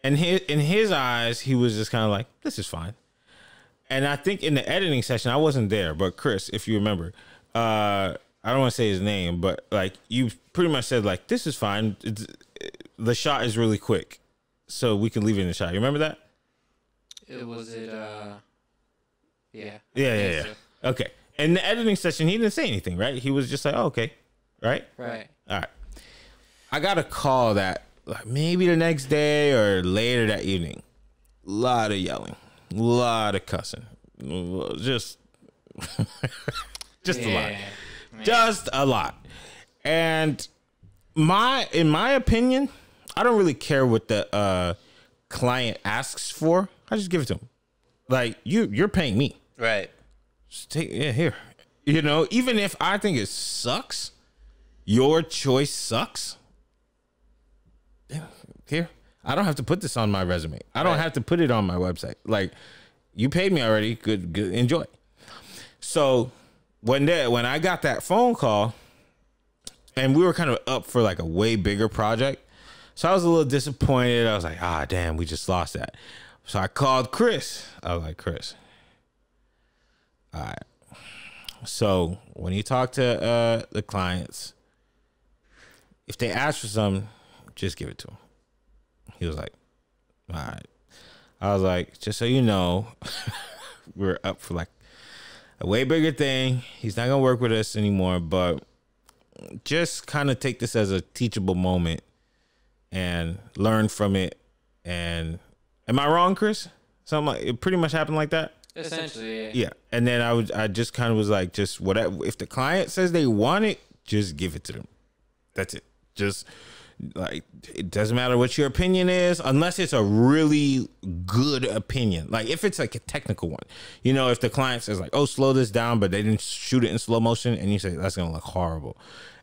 And in his eyes, he was just kind of like, this is fine. And I think in the editing session, I wasn't there, but Chris, if you remember, I don't want to say his name, but like you pretty much said like, this is fine. The shot is really quick, so we can leave it in the shot. You remember that? Yeah. Yeah. Okay. In the editing session, he didn't say anything, right? He was just like, oh, okay. Right? Right. All right. I got a call that like maybe the next day or later that evening. A lot of yelling. A lot of cussing. Just a lot. Man. Just a lot. And in my opinion, I don't really care what the client asks for. I just give it to them. Like you're paying me. Right. Just take here. You know, even if I think it sucks, your choice sucks. Here. I don't have to put this on my resume. I don't have to put it on my website. Like, you paid me already. Good, enjoy. So when I got that phone call, and we were kind of up for like a way bigger project, so I was a little disappointed. I was like, damn, we just lost that. So I called Chris. I was like, Chris, all right. So when you talk to the clients, if they ask for something, just give it to them. He was like, all right. I was like, just so you know, we're up for like a way bigger thing. He's not going to work with us anymore, but just kind of take this as a teachable moment and learn from it. And am I wrong, Chris? Something like it pretty much happened like that? Essentially, Yeah. And then I just kind of was like, just whatever. If the client says they want it, just give it to them. That's it. Just like, it doesn't matter what your opinion is, unless it's a really good opinion. Like if it's like a technical one, you know, if the client says like, oh, slow this down, but they didn't shoot it in slow motion, and you say that's going to look horrible,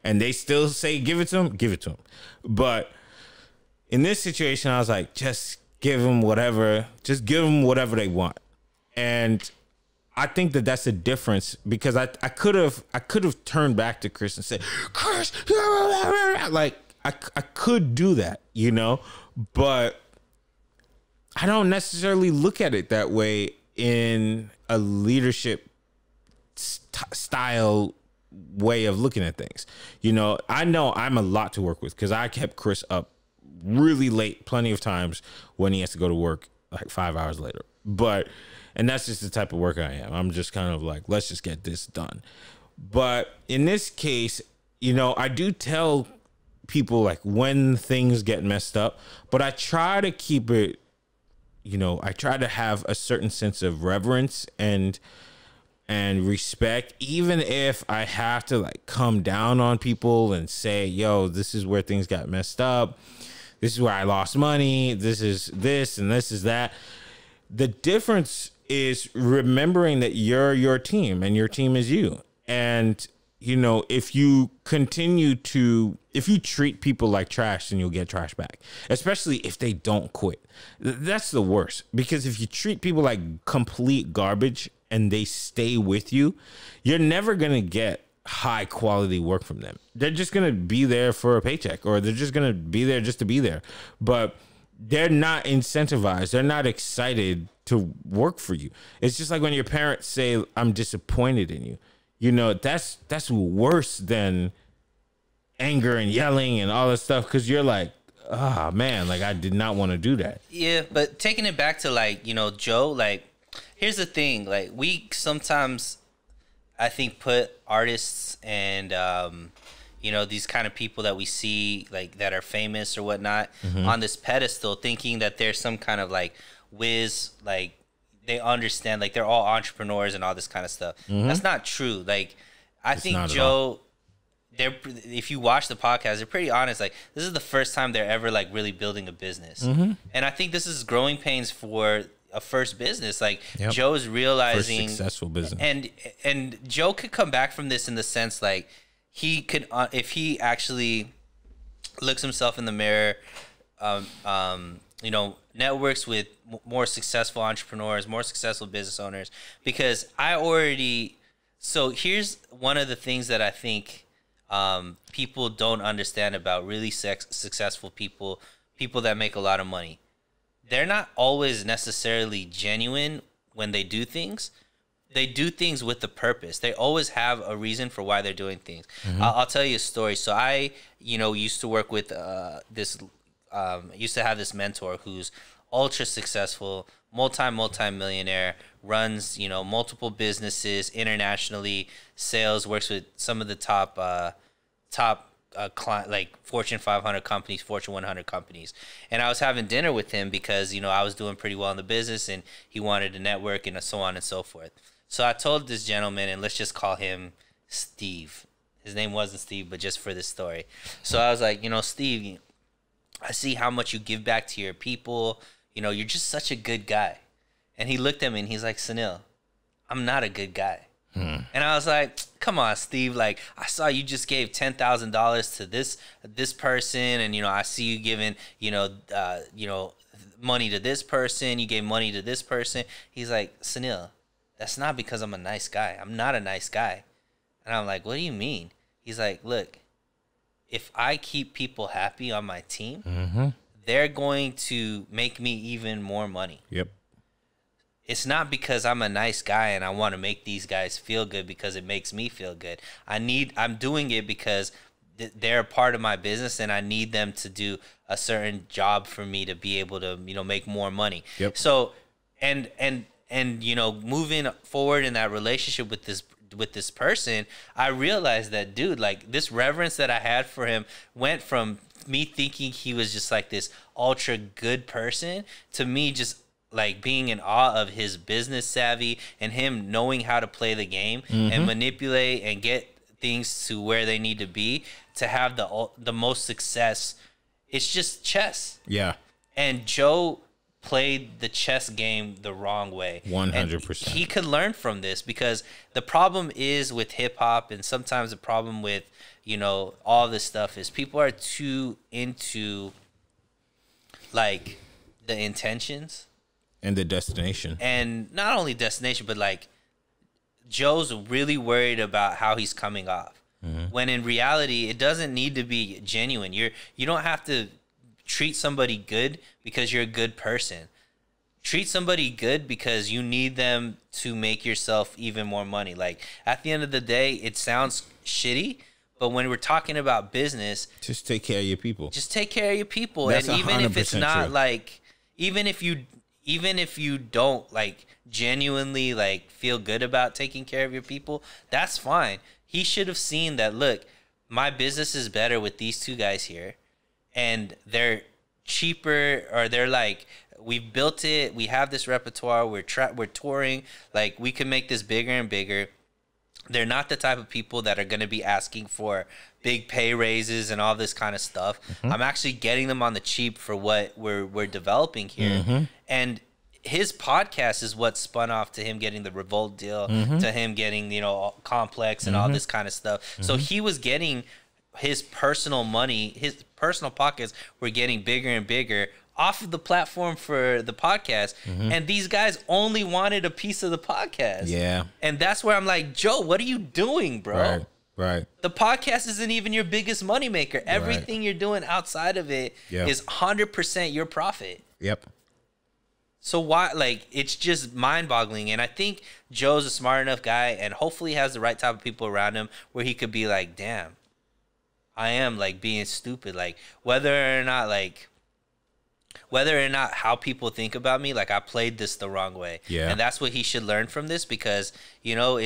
and they still say give it to them, give it to them. But in this situation, I was like, just give them whatever, they want. And I think that that's a difference, because I could have turned back to Chris and said, Chris, like I could do that, you know, but I don't necessarily look at it that way in a leadership style way of looking at things. You know I'm a lot to work with, because I kept Chris up really late plenty of times when he has to go to work like 5 hours later. And that's just the type of worker I am. I'm just kind of like, let's just get this done. But in this case, you know, I do tell people like when things get messed up, but I try to keep it, you know, I try to have a certain sense of reverence and respect, even if I have to like come down on people and say, yo, this is where things got messed up. This is where I lost money. This is this and this is that. The difference is remembering that you're your team and your team is you. And, you know, if you treat people like trash, then you'll get trash back, especially if they don't quit. That's the worst, because if you treat people like complete garbage and they stay with you, you're never going to get high quality work from them. They're just going to be there for a paycheck, or they're just going to be there just to be there. But they're not incentivized. They're not excited to work for you. It's just like when your parents say, I'm disappointed in you. You know, that's worse than anger and yelling and all that stuff, because you're like, oh, man, like I did not want to do that. Yeah, but taking it back to like, you know, Joe, like, here's the thing. Like, we sometimes, I think, put artists and, you know, these kind of people that we see, like, that are famous or whatnot, on this pedestal, thinking that there's some kind of, like, whiz, like, they understand, like they're all entrepreneurs and all this kind of stuff. That's not true. Like I think Joe, they're, if you watch the podcast, they're pretty honest. Like this is the first time they're ever like really building a business, and I think this is growing pains for a first business. Like Joe is realizing first successful business, and Joe could come back from this in the sense like he could if he actually looks himself in the mirror, you know, networks with more successful entrepreneurs, more successful business owners, because so here's one of the things that I think people don't understand about really successful people that make a lot of money. They're not always necessarily genuine when they do things. They do things with a purpose. They always have a reason for why they're doing things. I'll tell you a story. So I, you know, used to work with used to have this mentor who's ultra successful, multi-millionaire, runs, you know, multiple businesses internationally, sales, works with some of the top client, like Fortune 500 companies, Fortune 100 companies. And I was having dinner with him because, you know, I was doing pretty well in the business and he wanted to network and so on and so forth. So I told this gentleman, and let's just call him Steve. His name wasn't Steve, but just for this story. So I was like, you know, Steve, I see how much you give back to your people. You know, you're just such a good guy. And he looked at me and he's like, Sunil, I'm not a good guy. And I was like, come on, Steve. Like, I saw you just gave $10,000 to this person. And, you know, I see you giving, you know, money to this person. You gave money to this person. He's like, Sunil, that's not because I'm a nice guy. I'm not a nice guy. And I'm like, what do you mean? He's like, look, if I keep people happy on my team, they're going to make me even more money. Yep. It's not because I'm a nice guy and I want to make these guys feel good because it makes me feel good. I'm doing it because they're a part of my business and I need them to do a certain job for me to be able to, you know, make more money. Yep. So, and you know, moving forward in that relationship with this person, I realized that, dude, like this reverence that I had for him went from me thinking he was just like this ultra good person to me just like being in awe of his business savvy and him knowing how to play the game and manipulate and get things to where they need to be to have the most success. It's just chess. Yeah. And Joe played the chess game the wrong way. 100%. He could learn from this because the problem is with hip hop, and sometimes the problem with, you know, all this stuff is people are too into like the intentions and the destination. And not only destination, but like Joe's really worried about how he's coming off. When in reality, it doesn't need to be genuine. You don't have to treat somebody good because you're a good person. Treat somebody good because you need them to make yourself even more money. Like at the end of the day, it sounds shitty, but when we're talking about business, just take care of your people. Just take care of your people. That's and even if it's not true. like, even if you don't like genuinely like feel good about taking care of your people, that's fine. He should have seen that, look, my business is better with these two guys here. And they're cheaper, or they're like, we've built it, we have this repertoire, we're touring, like we can make this bigger and bigger. They're not the type of people that are going to be asking for big pay raises and all this kind of stuff. I'm actually getting them on the cheap for what we're developing here. And his podcast is what spun off to him getting the Revolt deal, to him getting, you know, Complex and all this kind of stuff. So he was getting his personal money, his personal pockets were getting bigger and bigger off of the platform for the podcast. And these guys only wanted a piece of the podcast. Yeah. And that's where I'm like, Joe, what are you doing, bro? Right. The podcast isn't even your biggest moneymaker. Everything you're doing outside of it is 100% your profit. Yep. So why, like, it's just mind-boggling. And I think Joe's a smart enough guy and hopefully has the right type of people around him where he could be like, damn, I am like being stupid. Like whether or not how people think about me, like I played this the wrong way. Yeah. And that's what he should learn from this because, you know,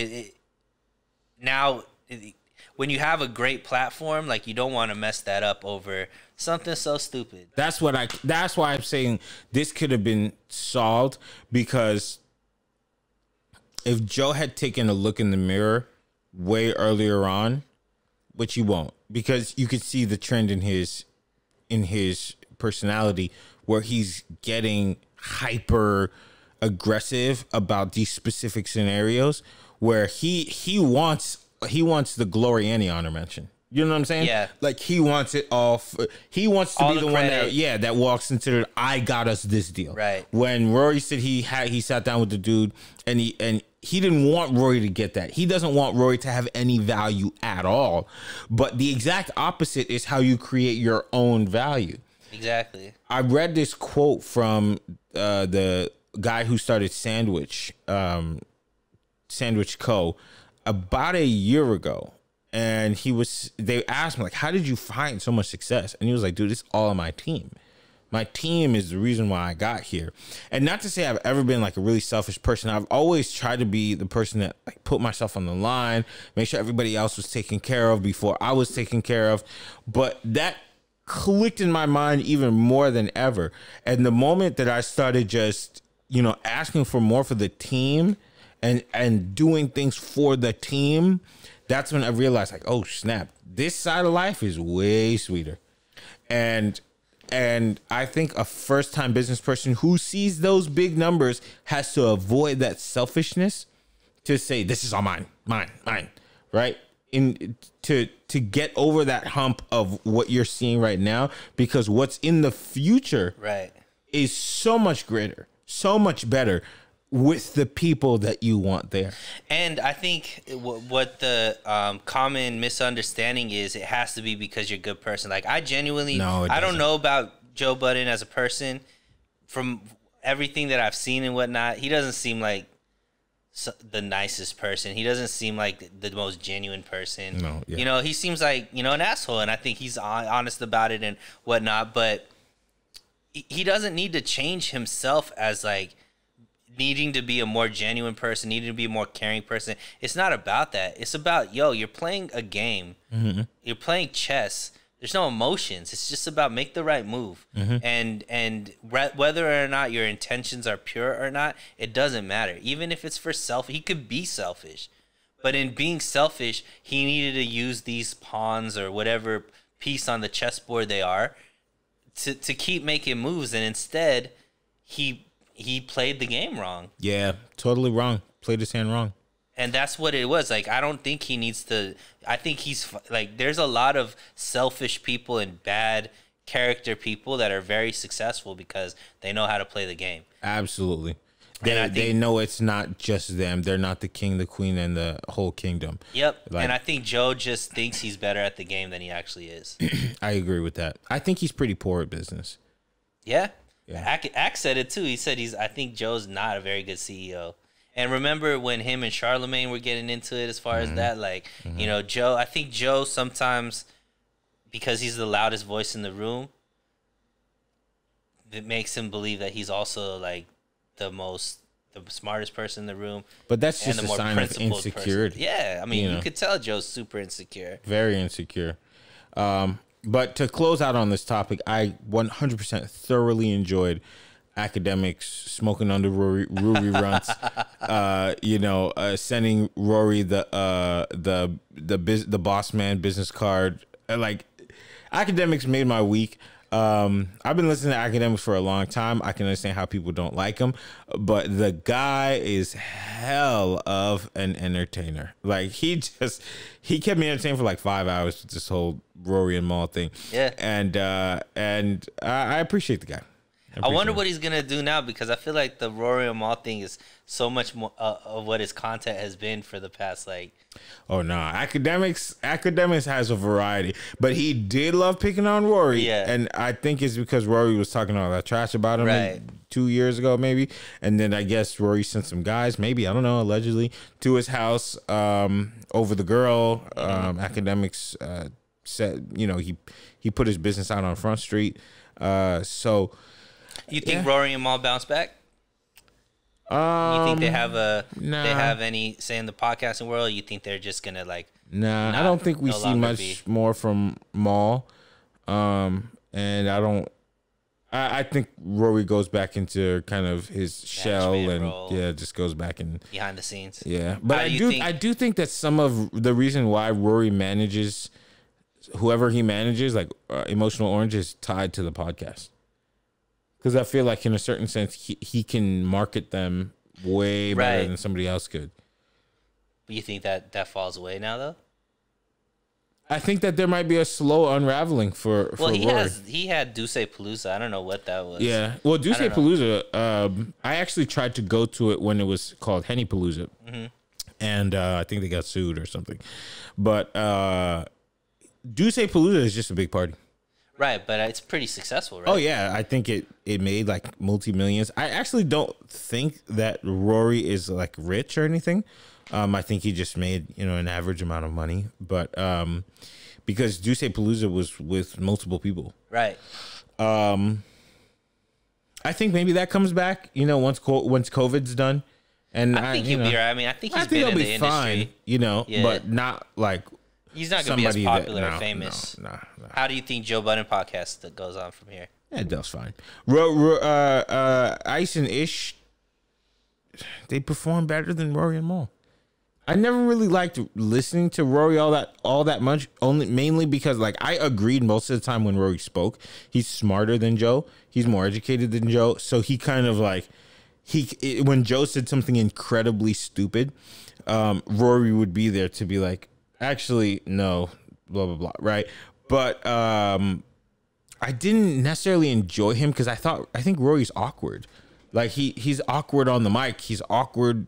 when you have a great platform, like you don't want to mess that up over something so stupid. That's why I'm saying this could have been solved because if Joe had taken a look in the mirror way earlier on, which he won't, because you could see the trend in his personality where he's getting hyper aggressive about these specific scenarios where he wants the Glory Annie honor mention. You know what I'm saying? Yeah. Like he wants it off. He wants to All be the one credit. that walks into the, I got us this deal. Right. When Rory said he sat down with the dude and he didn't want Rory to get that. He doesn't want Rory to have any value at all. But the exact opposite is how you create your own value. Exactly. I read this quote from the guy who started Sandwich Co. about a year ago. And they asked him, like, how did you find so much success? And he was like, dude, it's all on my team. My team is the reason why I got here. And not to say I've ever been like a really selfish person. I've always tried to be the person that like put myself on the line, make sure everybody else was taken care of before I was taken care of. But that clicked in my mind even more than ever. And the moment that I started just, asking for more for the team and doing things for the team, that's when I realized, like, oh snap, this side of life is way sweeter. And I think a first-time business person who sees those big numbers has to avoid that selfishness to say, this is all mine, right? To get over that hump of what you're seeing right now, because what's in the future is so much greater, so much better with the people that you want there. And I think what the common misunderstanding is, it has to be because you're a good person. Like, I genuinely, I don't know about Joe Budden as a person. From everything that I've seen and whatnot, he doesn't seem like the nicest person. He doesn't seem like the most genuine person. No, yeah. He seems like, an asshole, and I think he's honest about it and whatnot, but he doesn't need to change himself as, like, needing to be a more genuine person, needing to be a more caring person. It's not about that. It's about, you're playing a game. Mm-hmm. You're playing chess. There's no emotions. It's just about make the right move. Mm-hmm. And whether or not your intentions are pure or not, it doesn't matter. Even if it's for self, he could be selfish. But in being selfish, he needed to use these pawns or whatever piece on the chessboard they are to keep making moves. And instead, he played the game wrong. Yeah, totally wrong. Played his hand wrong. And that's what it was. Like, I don't think he needs to. I think he's like, there's a lot of selfish people and bad character people that are very successful because they know how to play the game. Absolutely. They know it's not just them. They're not the king, the queen, and the whole kingdom. Yep. And I think Joe just thinks he's better at the game than he actually is. I agree with that. I think he's pretty poor at business. Yeah. Ack said it too. He said I think Joe's not a very good CEO. And remember when him and Charlemagne were getting into it as far as that, like, Joe, I think Joe sometimes, because he's the loudest voice in the room, it makes him believe that he's also like the smartest person in the room. But that's just a sign of insecurity. Person. Yeah. I mean, you could tell Joe's super insecure. Very insecure. But to close out on this topic, I 100% thoroughly enjoyed academics smoking under Rory rants. Sending Rory the boss man business card. Like, academics made my week. I've been listening to academics for a long time. I can understand how people don't like him, but the guy is hell of an entertainer. Like, he kept me entertained for like 5 hours with this whole Rory and Maul thing. Yeah. And I appreciate the guy. I wonder what he's gonna do now, because I feel like the Rory and Maul thing is so much more of what his content has been for the past, like. Oh no, academics has a variety, but he did love picking on Rory. Yeah, and I think it's because Rory was talking all that trash about him like 2 years ago, maybe, and then I guess Rory sent some guys, maybe, I don't know, allegedly, to his house over the girl. Academics said, he put his business out on Front Street, so. You think Rory and Maul bounce back? You think they have any say in the podcasting world? Or you think they're just gonna like? Nah, I don't think we see much more from Maul, and I I think Rory goes back into kind of his shell and role. just goes back and behind the scenes. Yeah, but I do think that some of the reason why Rory manages whoever he manages, like Emotional Orange, is tied to the podcast. Because I feel like in a certain sense, he can market them way better than somebody else could. But you think that falls away now, though? I think that there might be a slow unraveling for Rory. He had Duce Palooza. I don't know what that was. Yeah. Well, Duce Palooza, I actually tried to go to it when it was called Henny Palooza. Mm-hmm. And I think they got sued or something. But Duce Palooza is just a big party. Right, but it's pretty successful, right? Oh, yeah. I think it made like multi-millions. I actually don't think that Rory is like rich or anything. I think he just made, an average amount of money. But because Duce Palooza was with multiple people. Right. I think maybe that comes back, once COVID's done. And I think he'll be right. I mean, I think he's been in the industry. Fine, but not like he's not going to be as popular or famous. No. How do you think Joe Budden podcast that goes on from here? Yeah, Dell's fine. Ice and Ish, they perform better than Rory and Mal. I never really liked listening to Rory all that much, mainly because like I agreed most of the time when Rory spoke. He's smarter than Joe. He's more educated than Joe. So he kind of like when Joe said something incredibly stupid, Rory would be there to be like, actually, no, blah blah blah, right? But I didn't necessarily enjoy him because I think Rory's awkward. Like he's awkward on the mic. He's awkward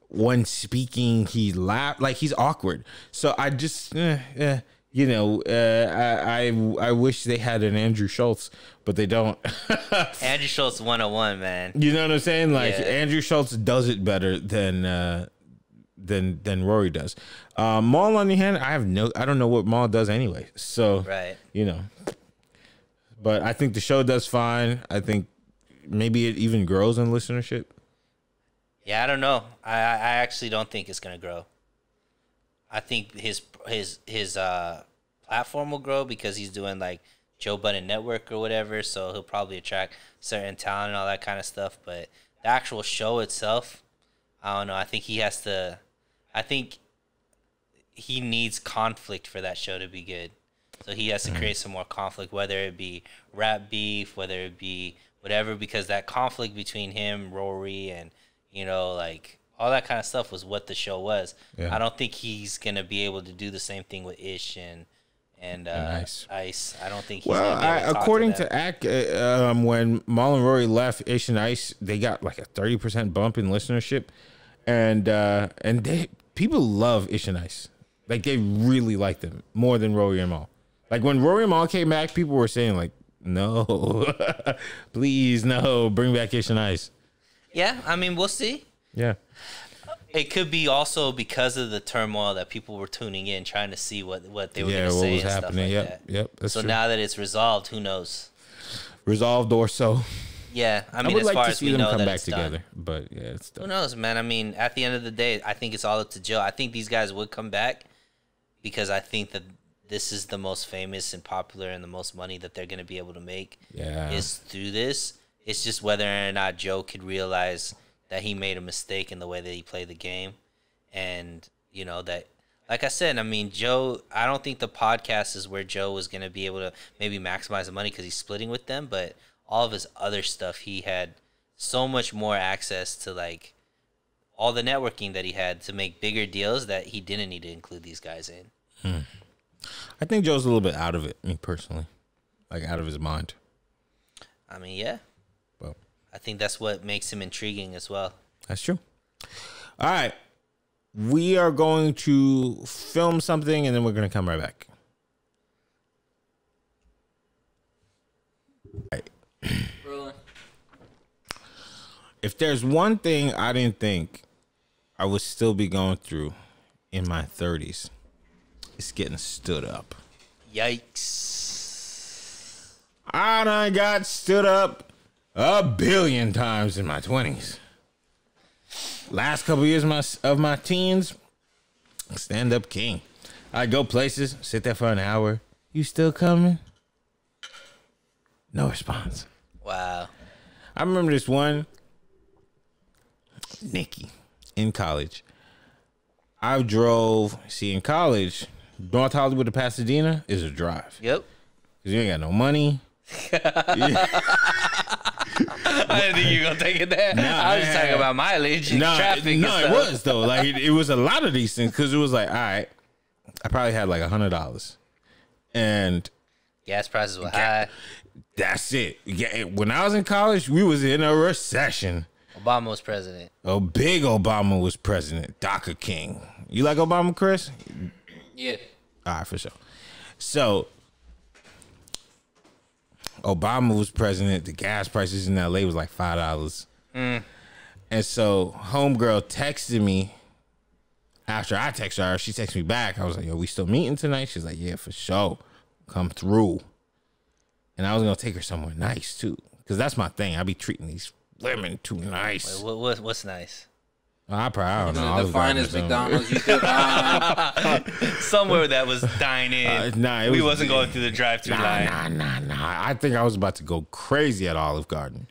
when speaking. He laugh like he's awkward. So I just I wish they had an Andrew Schultz, but they don't. Andrew Schultz 101, man. You know what I'm saying? Like Andrew Schultz does it better than Rory does. Mal, on the hand, I don't know what Mal does anyway. So but I think the show does fine. I think maybe it even grows in listenership. Yeah, I don't know. I actually don't think it's gonna grow. I think his platform will grow because he's doing like Joe Budden Network or whatever. So he'll probably attract certain talent and all that kind of stuff. But the actual show itself, I don't know. I think he has to. I think he needs conflict for that show to be good. So he has to create some more conflict, whether it be rap beef, whether it be whatever, because that conflict between him, Rory, and like all that kind of stuff was what the show was. Yeah. I don't think he's gonna be able to do the same thing with Ish and Ice. I don't think he's gonna be able to according to Ack, when Mal and Rory left, Ish and Ice, they got like a 30% bump in listenership, and people love Ish and Ice. Like they really like them more than Rory and Mal. Like when Rory and Mal came back, people were saying like, no, please no, bring back Ish and Ice. Yeah, I mean, we'll see. Yeah. It could be also because of the turmoil that people were tuning in, trying to see what they were going to say and stuff like that. Yep, that's so true. Now that it's resolved, who knows? Resolved or so. Yeah, I mean, would as like far to as see we them know come that back it's together, done. but yeah, it's done. Who knows, man? I mean, at the end of the day, I think it's all up to Joe. I think these guys would come back because I think that this is the most famous and popular and the most money that they're going to be able to make. Yeah, is through this. It's just whether or not Joe could realize that he made a mistake in the way that he played the game. And, that, like I said, I mean, Joe, I don't think the podcast is where Joe was going to be able to maybe maximize the money because he's splitting with them. But all of his other stuff, he had so much more access to, like, all the networking that he had to make bigger deals that he didn't need to include these guys in. I think Joe's a little bit out of it, me personally. Like, out of his mind. I mean, yeah. Well, I think that's what makes him intriguing as well. That's true. All right. We are going to film something, and then we're going to come right back. All right. Rolling. If there's one thing I didn't think I would still be going through in my 30s, it's getting stood up. Yikes. I done got stood up a billion times in my 20s. Last couple years of my teens, stand-up king. I'd go places, sit there for an hour. You still coming? No response. Wow. I remember this one, Nikki, in college. I drove, in college, North Hollywood to Pasadena is a drive. Yep. Because you ain't got no money. I didn't think you were going to take it there. I was just talking about mileage and traffic and stuff. It was, though. Like, it was a lot of these things because it was like, all right, I probably had like $100. And gas prices were high. That's it. Yeah, when I was in college, we was in a recession. Obama was president. A big Obama was president. DACA King. You like Obama, Chris? Yeah. All right, for sure. So, Obama was president. The gas prices in LA was like $5. And so, homegirl texted me. After I texted her, she texted me back. I was like, yo, we still meeting tonight? She's like, yeah, for sure. Come through. And I was going to take her somewhere nice, too. Because that's my thing. I be treating these women too nice. Wait, what's nice? I don't know. The finest McDonald's you could find. Somewhere that was dine-in. We wasn't going through the drive-thru line. Nah. I think I was about to go crazy at Olive Garden.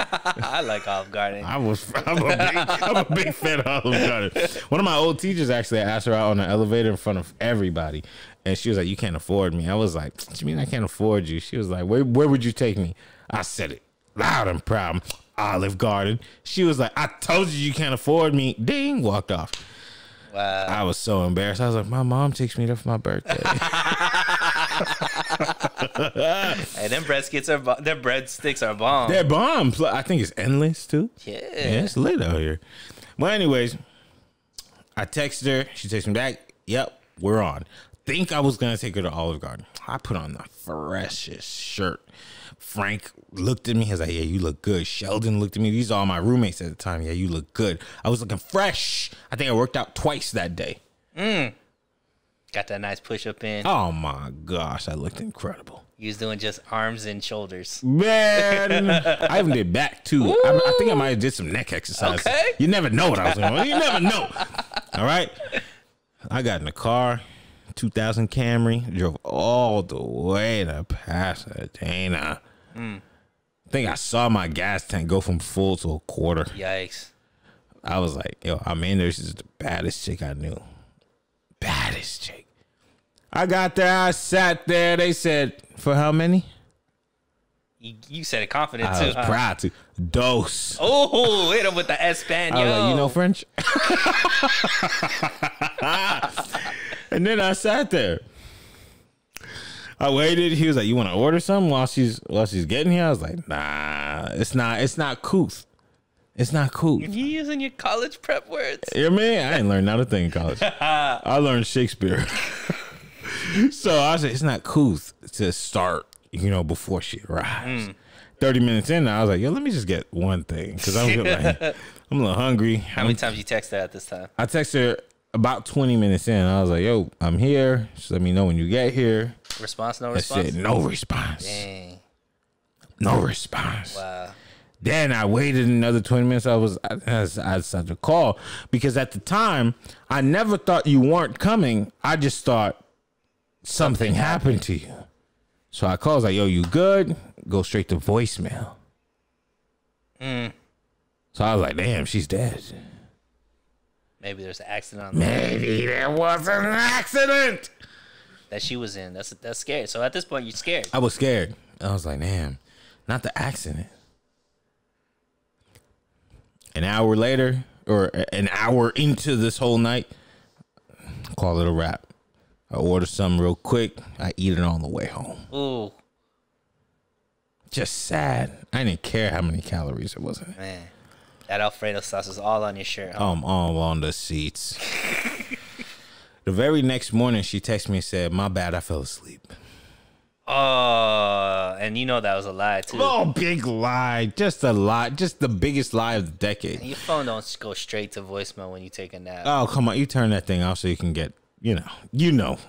I like Olive Garden. I'm a big fan of Olive Garden. One of my old teachers actually asked her out on the elevator in front of everybody. And she was like, you can't afford me. I was like, what you mean I can't afford you? She was like, where would you take me? I said it loud and proud. Olive Garden. She was like, I told you can't afford me. Ding, walked off. Wow. I was so embarrassed. I was like, my mom takes me there for my birthday. Hey, them breadsticks are bomb. They're bomb. I think it's endless too. Yeah, it's lit out here. Well, anyways, I texted her. She texted me back. Yep, we're on. Think I was gonna take her to Olive Garden. I put on the freshest shirt. Frank looked at me. He was like, yeah, you look good. Sheldon looked at me. These are all my roommates at the time. Yeah, you look good. I was looking fresh. I think I worked out twice that day. Got that nice push-up in. Oh, my gosh. I looked incredible. You was doing just arms and shoulders. Man, I even did back, too. I think I might have did some neck exercise. Okay. You never know what I was doing. You never know. All right. I got in the car, 2000 Camry, drove all the way to Pasadena. I think I saw my gas tank go from full to a quarter. Yikes. I was like, yo, I'm in there. She's the baddest chick I knew. Baddest chick. I got there. I sat there. They said, for how many? You said it confident, I too. was proud to. Dos. Oh, hit him with the Espanol. I was like, you know French? And then I sat there. I waited. He was like, you want to order something while she's getting here? I was like, nah, it's not couth. It's not couth. You using your college prep words? You know what I mean? I ain't learned not a thing in college. I learned Shakespeare. So I said, it's not couth to start, before she arrives. 30 minutes in, I was like, yo, let me just get one thing. Because I'm a little hungry. How many times you text her at this time? I texted her about 20 minutes in. I was like, yo, I'm here. Just let me know when you get here. Response, no I response? said, no response. Dang. No response. Wow. Then I waited another 20 minutes. I decided to call because at the time, I never thought you weren't coming. I just thought something happened to you. So I called. I was like, yo, you good? Go straight to voicemail. So I was like, damn, she's dead. Maybe there's an accident on Maybe there was an accident that she was in. That's scary. So at this point, you're scared. I was scared. I was like, damn, not the accident. An hour later, or an hour into this whole night, call it a wrap. I order something real quick. I eat it on the way home. Ooh. Just sad. I didn't care how many calories it was. Man, that Alfredo sauce is all on your shirt. Huh? All on the seats. The very next morning, she texted me and said, my bad, I fell asleep. Oh, and that was a lie, too. Oh, big lie. Just a lie. Just the biggest lie of the decade. Your phone don't go straight to voicemail when you take a nap. Oh, come on. You turn that thing off so you can get, you know.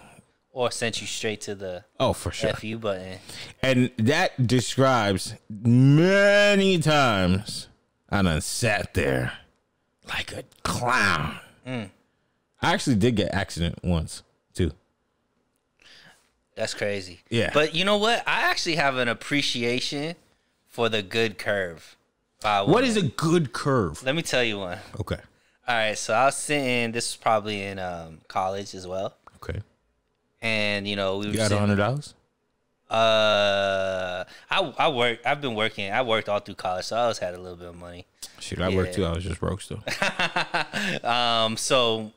Or sent you straight to the for sure. FU button. And that describes many times I done sat there like a clown. I actually did get accident once, too. That's crazy. Yeah. But you know what? I actually have an appreciation for the good curve. By a What woman. is a good curve? Let me tell you one. Okay. All right, so I was sitting. This was probably in college as well, Okay. and you know we were You got sitting, $100? I work. I've been working. I worked all through college, so I always had a little bit of money. Shoot, I worked too. I was just broke still. So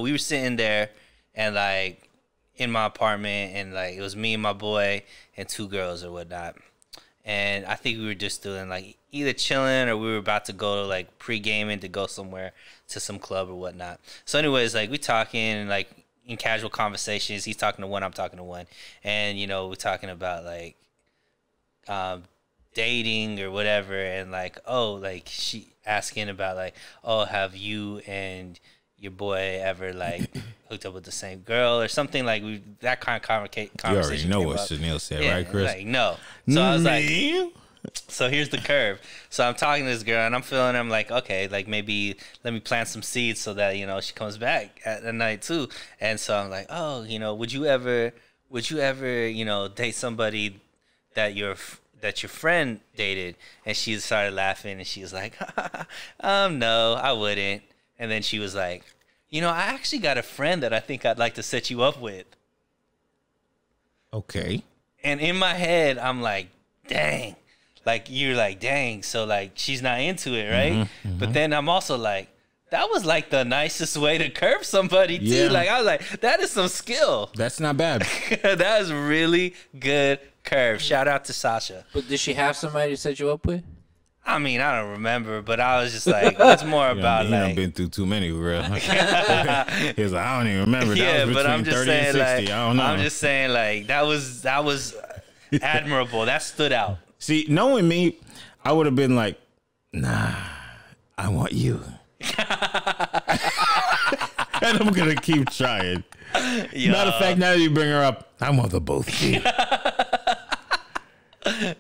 we were sitting there, and like in my apartment, and like it was me and my boy and two girls or whatnot. And I think we were just doing like either chilling or we were about to go like pre-gaming to go somewhere to some club or whatnot. So anyways, like we talking and like in casual conversations, he's talking to one, I'm talking to one. And, you know, we're talking about like dating or whatever. And like, oh, like she asking about like, oh, have you and your boy ever like hooked up with the same girl or something like that kind of conversation. You already know came what up. Chanel said, Yeah, right, Chris? like no. So I was like, so here's the curve. So I'm talking to this girl and I'm feeling, I'm like, okay, like maybe let me plant some seeds so that, you know, she comes back at the night too. And so I'm like, oh, you know, would you ever, you know, date somebody that your friend dated? And she started laughing and she was like, no, I wouldn't. And then she was like, you know, I actually got a friend that I think I'd like to set you up with. Okay. And in my head, I'm like, dang. Like, you're like, dang. So, like, she's not into it, right? But then I'm also like, that was, like, the nicest way to curve somebody, too. Yeah. Like, I was like, that is some skill. That's not bad. That is really good curve. Shout out to Sasha. But did she have somebody to set you up with? I mean, I don't remember, but I was just like, it's more about, He like... done been through too many, real. He was like, I don't even remember. That Yeah, was but I'm between just 30 and saying, 60. like, I don't know. I'm just saying, like, that was admirable. That stood out. See, knowing me, I would have been like, nah, I want you. And I'm going to keep trying. Matter of fact, now that you bring her up, I want the both of you.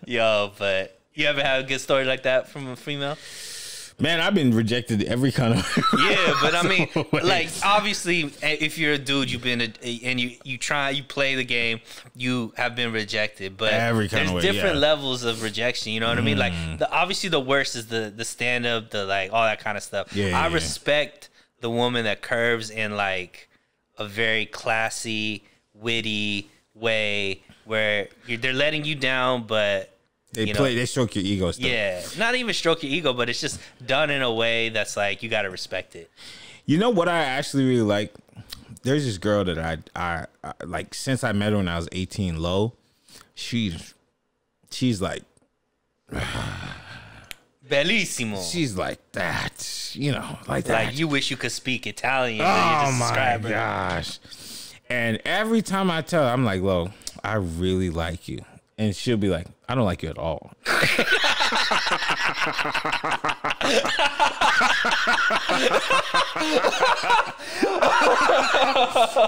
Yo, but you ever had a good story like that from a female? Man, I've been rejected every kind of Yeah, but I mean, ways. like, obviously, if you're a dude, you've been, and you play the game, you have been rejected. But Every kind there's of way, different yeah. levels of rejection. You know what I mean? Like, obviously, the worst is the stand up, the like all that kind of stuff. Yeah, I yeah. respect the woman that curves in like a very classy, witty way where they're letting you down, but. They stroke your ego stuff. Yeah, not even stroke your ego, but it's just done in a way that's like you gotta respect it. You know what I actually really like? There's this girl that I like since I met her when I was 18 low. She's like Bellissimo. she's like that, you know, like that. Like you wish you could speak Italian. Oh You just my describe her. gosh. And every time I tell her, I'm like, Lo, I really like you. And she'll be like, I don't like you at all.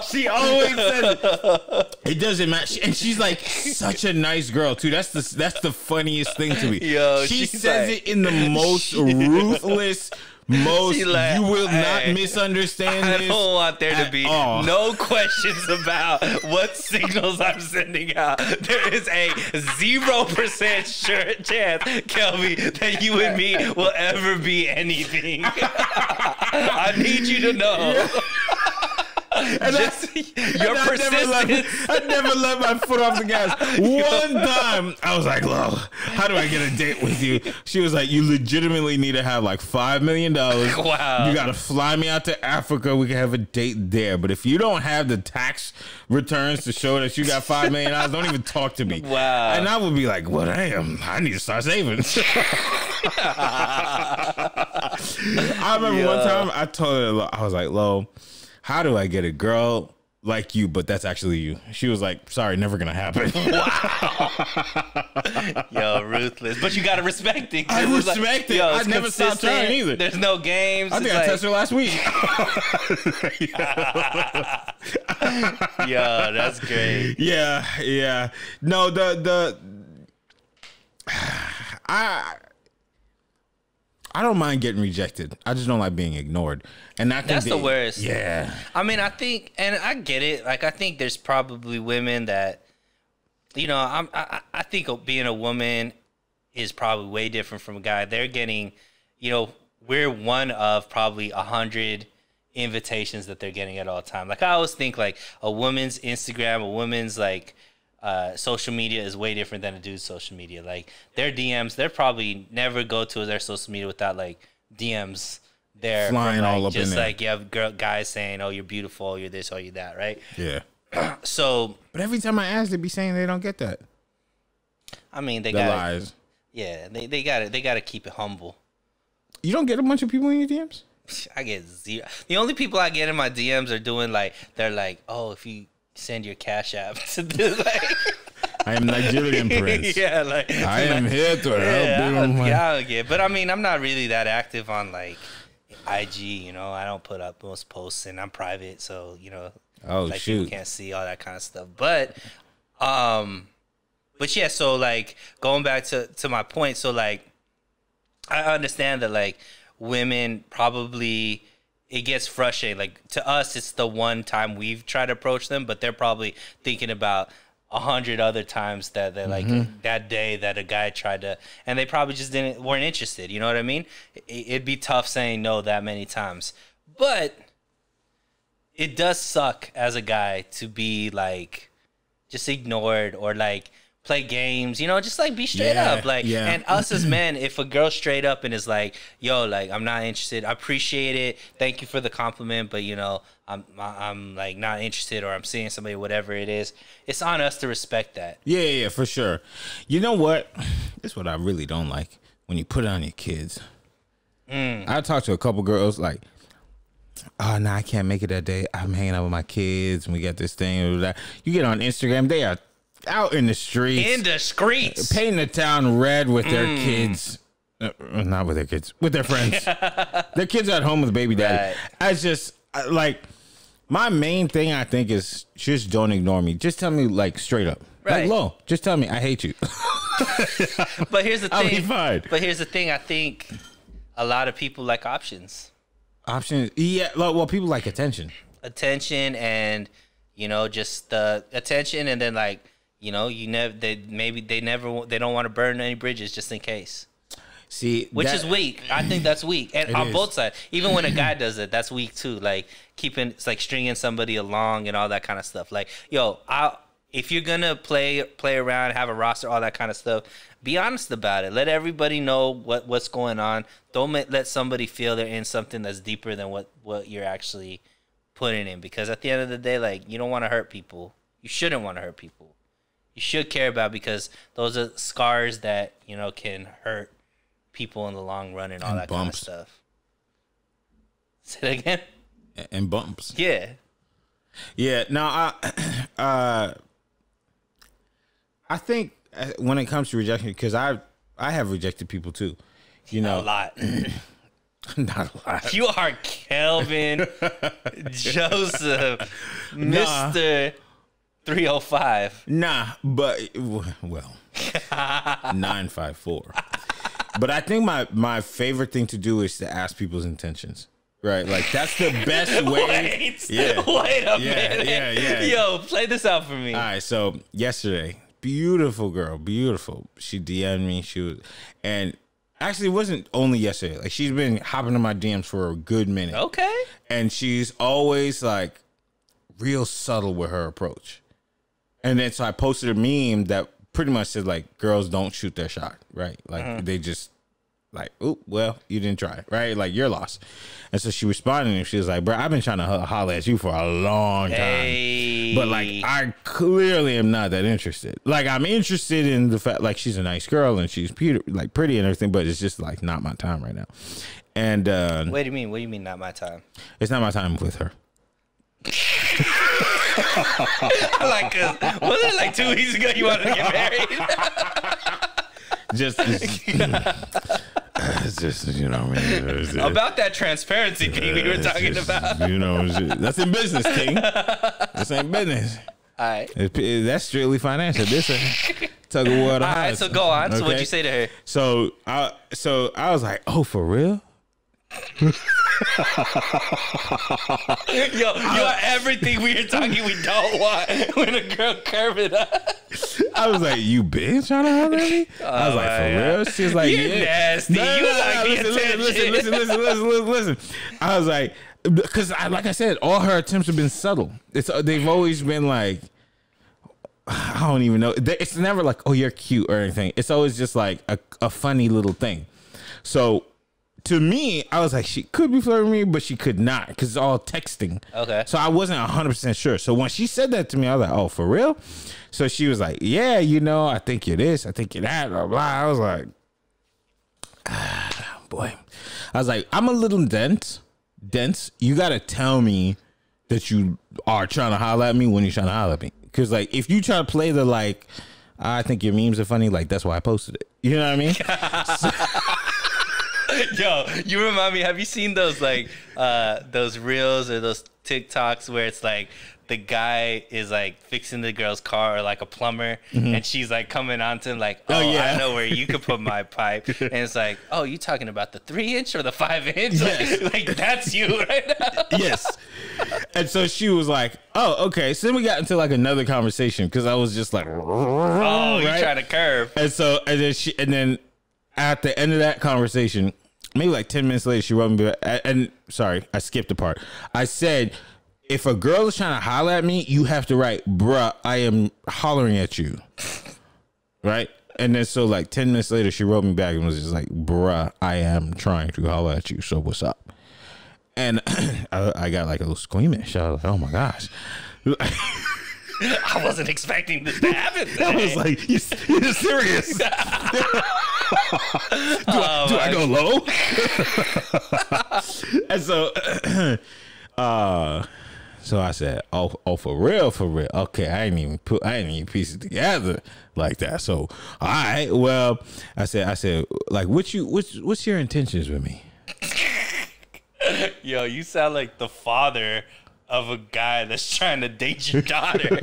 She always says it. It doesn't matter. And she's like such a nice girl too. That's the funniest thing to me. Yo, she she's says like- it in the most ruthless, most She like, you will hey, not misunderstand I this. don't want there to at be all. no questions about what signals I'm sending out. There is a 0% sure chance, Kelby, that you and me will ever be anything. I need you to know. And Just your I persistence. never let my foot off the gas. One time, I was like, Lo, how do I get a date with you? She was like, you legitimately need to have like $5 million. Wow. You got to fly me out to Africa. We can have a date there. But if you don't have the tax returns to show that you got $5 million, don't even talk to me. Wow. And I would be like, well, damn, I need to start saving. I remember one time I told her, I was like, Lo, how do I get a girl like you, but that's actually you? She was like, sorry, never gonna happen. Yo, ruthless. But you gotta respect it. I 'cause it's respect it. yo, I it's never stopped consistent. trying either. There's no games. I think It's I tested her last week. Yo, that's great. Yeah. No, I don't mind getting rejected. I just don't like being ignored. And I think That's the worst. Yeah. I mean, I think, and I get it. Like, I think there's probably women that you know, I think being a woman is probably way different from a guy. They're getting, you know, we're one of probably 100 invitations that they're getting at all time. Like I always think like a woman's Instagram, a woman's like social media is way different than a dude's social media. Like their DMs, they're probably never go to their social media without like DMs there flying from, like, all up just in there. like you have guys saying, "Oh, you're beautiful, you're this, oh, you're that," right? Yeah. So, But every time I ask, they be saying they don't get that. I mean, they The got lies. yeah, they got to keep it humble. You don't get a bunch of people in your DMs? I get zero. The only people I get in my DMs are doing like they're like, "Oh, if you send your Cash App to do like." I am Nigerian prince. Yeah, like I am here to help you. yeah, yeah, but I mean, I'm not really that active on like IG. You know, I don't put up most posts, and I'm private, so you know, Oh, like shoot. people can't see all that kind of stuff. But yeah, so like going back to my point, so like I understand that like women probably it gets frustrating. Like to us, it's the one time we've tried to approach them, but they're probably thinking about 100 other times that they're like that day that a guy tried to, and they probably just weren't interested. You know what I mean? It'd be tough saying no that many times, but it does suck as a guy to be like just ignored or like play games, you know, just like be straight up. Like, and us as men, if a girl straight up and is like, yo, like, I'm not interested, I appreciate it, thank you for the compliment, but you know, I'm like not interested, or I'm seeing somebody, whatever it is, it's on us to respect that. Yeah, for sure. You know what? This is what I really don't like when you put it on your kids. I talked to a couple girls like, oh, no, I can't make it that day. I'm hanging out with my kids and we got this thing or that. You get on Instagram, they are out in the streets. Painting the town red with their kids. Not with their kids, with their friends. Their kids are at home with baby daddy. Right. I just, like, my main thing I think is just don't ignore me. Just tell me, like, straight up. Right. Like, Lo, just tell me I hate you. But here's the thing. I'll be fine. But here's the thing. I think a lot of people like options. Options? Yeah. Well, people like attention. Attention and, you know, just the attention and then, like, you know, they don't want to burn any bridges just in case. See, which is weak. I think that's weak, and on both sides. Even when a guy does it, that's weak too. Like it's like stringing somebody along and all that kind of stuff. Like, yo, if you're gonna play around, have a roster, all that kind of stuff, be honest about it. Let everybody know what's going on. Don't let somebody feel they're in something that's deeper than what you're actually putting in. Because at the end of the day, like, you don't want to hurt people. You shouldn't want to hurt people. You should care about, because those are scars that, you know, can hurt people in the long run and all that kind of stuff. Say that again? And bumps. Yeah. Yeah. Now, I think when it comes to rejection, because I have rejected people too. You know, a lot. Not a lot. You are Kelvin Joseph, Mr. 305. Nah, but well, 954. But I think my favorite thing to do is to ask people's intentions. Right, like that's the best way. Wait a minute. Yeah. Yo, play this out for me. All right, so yesterday, beautiful girl, beautiful. She DM'd me. And actually, it wasn't only yesterday. Like, she's been hopping in my DMs for a good minute. Okay. And she's always like real subtle with her approach. And then so I posted a meme that pretty much said, like, girls don't shoot their shot, right? Like, they just like, oh, well, you didn't try, right? Like, you're lost. And so she responded and she was like, bro, I've been trying to holler at you for a long time. Hey. But, like, I clearly am not that interested. Like, I'm interested in the fact, like, she's a nice girl and she's pretty and everything, but it's just, like, not my time right now. And what do you mean? What do you mean not my time? It's not my time with her. Like, wasn't it like 2 weeks ago you wanted to get married? It's just, you know, man. About that transparency thing we were talking about. You know, that's in business, King. This ain't business. All right. That's strictly financial. This ain't tug of war. All right, so go on. Okay? So what'd you say to her? So I was like, oh, for real? everything we are talking we don't want when a girl curve it up. I was like, you been trying to holler at me? I was like, for real? She was like, You're yeah. nasty. Listen. I was like, because like I said, all her attempts have been subtle. They've always been like, I don't even know. It's never like, oh, you're cute or anything. It's always just like a funny little thing. So to me, I was like, she could be flirting with me, but she could not because it's all texting. Okay. So I wasn't 100% sure. So when she said that to me, I was like, oh, for real? So she was like, yeah, I think you're this, I think you're that, blah, blah. I was like, boy. I was like, I'm a little dense. You got to tell me that you are trying to holler at me when you're trying to holler at me. Because, like, if you try to play the, like, I think your memes are funny, like, that's why I posted it. You know what I mean? Yo, you remind me, have you seen those, like, those reels or those TikToks where it's, like, the guy is, like, fixing the girl's car or, like, a plumber, and she's, like, coming on to him, like, oh, yeah. I know where you could put my pipe. And it's like, oh, you talking about the 3-inch or the 5-inch? Yes. Like, that's you right now. Yes. And so she was like, oh, okay. So then we got into, like, another conversation because I was just like, oh, you're trying to curve. And then at the end of that conversation, maybe like 10 minutes later, she wrote me back. And sorry, I skipped a part. I said, if a girl is trying to holler at me, you have to write, bruh, I am hollering at you. Right? And then so like 10 minutes later, she wrote me back and was just like, bruh, I am trying to holler at you. So what's up? And I got like a little squeamish. I was like, oh my gosh. I wasn't expecting this to happen today. I was like, you're serious? do I go low? And so I said, oh, for real. Okay, I didn't even piece it together like that. So, all right, well, I said, like, what's your intentions with me? Yo, you sound like the father of a guy that's trying to date your daughter.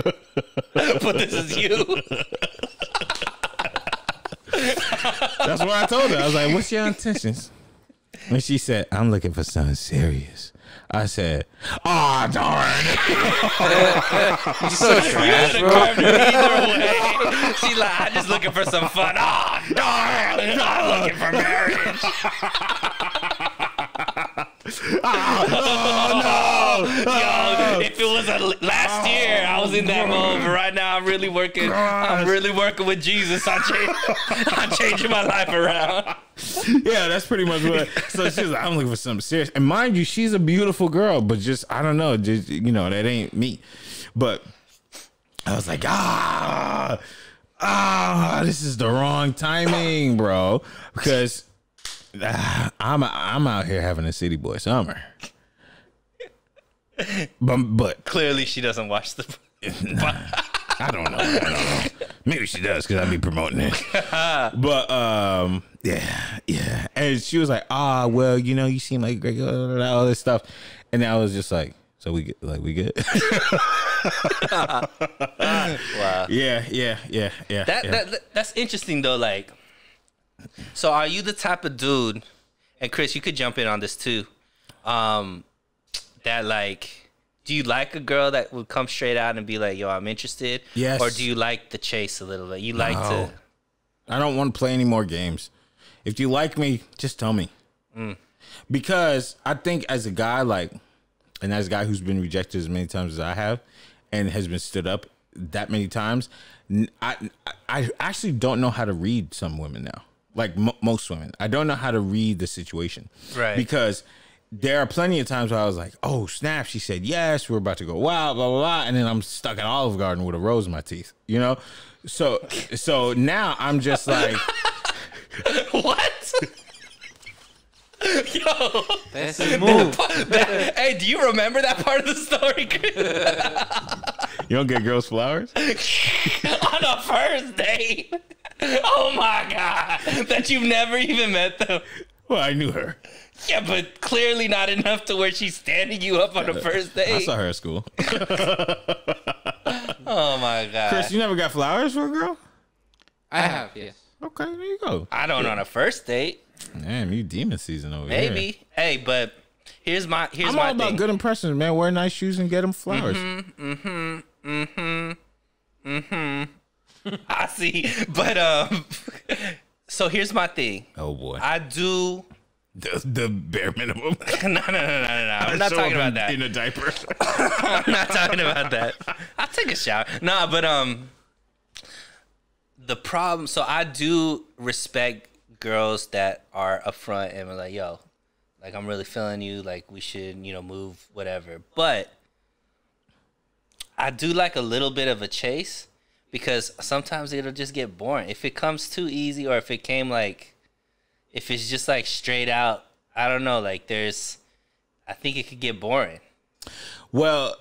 But this is you. That's what I told her. I was like, what's your intentions? And she said, I'm looking for something serious. I said, oh, darn. You're so trash, bro. Either way. She's like, I'm just looking for some fun. Oh, darn. I'm looking for marriage. Yo, if it was last year, I was in that mode. But right now, I'm really working. I'm really working with Jesus. I'm changing my life around. Yeah, that's pretty much what. So she's like, I'm looking for something serious. And mind you, she's a beautiful girl, but just I don't know, just that ain't me. But I was like, this is the wrong timing, bro, because I'm out here having a city boy summer. But clearly she doesn't watch the. I don't know. Maybe she does because I be promoting it. But yeah. And she was like, well, you seem like a great girl, all this stuff. And I was just like, so we good? Wow. Yeah. That's interesting though. Like, so are you the type of dude? And Chris, you could jump in on this too. That like, do you like a girl that would come straight out and be like, yo, I'm interested? Yes. Or do you like the chase a little bit? You like to. I don't want to play any more games. If you like me, just tell me. Because I think as a guy, and as a guy who's been rejected as many times as I have and has been stood up that many times, I actually don't know how to read some women now. Like most women. I don't know how to read the situation. Right. Because there are plenty of times where I was like, oh, snap. She said, yes, we're about to go wild, blah, blah, blah. And then I'm stuck in Olive Garden with a rose in my teeth, So now I'm just like. What? Yo. That's his move. Hey, do you remember that part of the story, Chris? You don't get girls flowers? On a first date? Oh, my God. That you've never even met them. Well, I knew her. Yeah, but clearly not enough to where she's standing you up on a first date. I saw her at school. Oh, my God. Chris, you never got flowers for a girl? I have, yes. Okay, there you go. I don't on a first date. Damn, you demon season over Maybe. here. Hey, but Here's my I'm all about thing. good impressions, man. Wear nice shoes and get them flowers. I see, but so here's my thing. Oh boy, I do the bare minimum. no. I'm not talking about that. In a diaper. I'm not talking about that. I'll take a shower. Nah, but the problem. So I do respect girls that are upfront and are like, yo, like I'm really feeling you. Like we should, move, whatever. But I do like a little bit of a chase because sometimes it'll just get boring if it comes too easy, or if it came like, if it's just like straight out. I don't know. Like I think it could get boring. Well,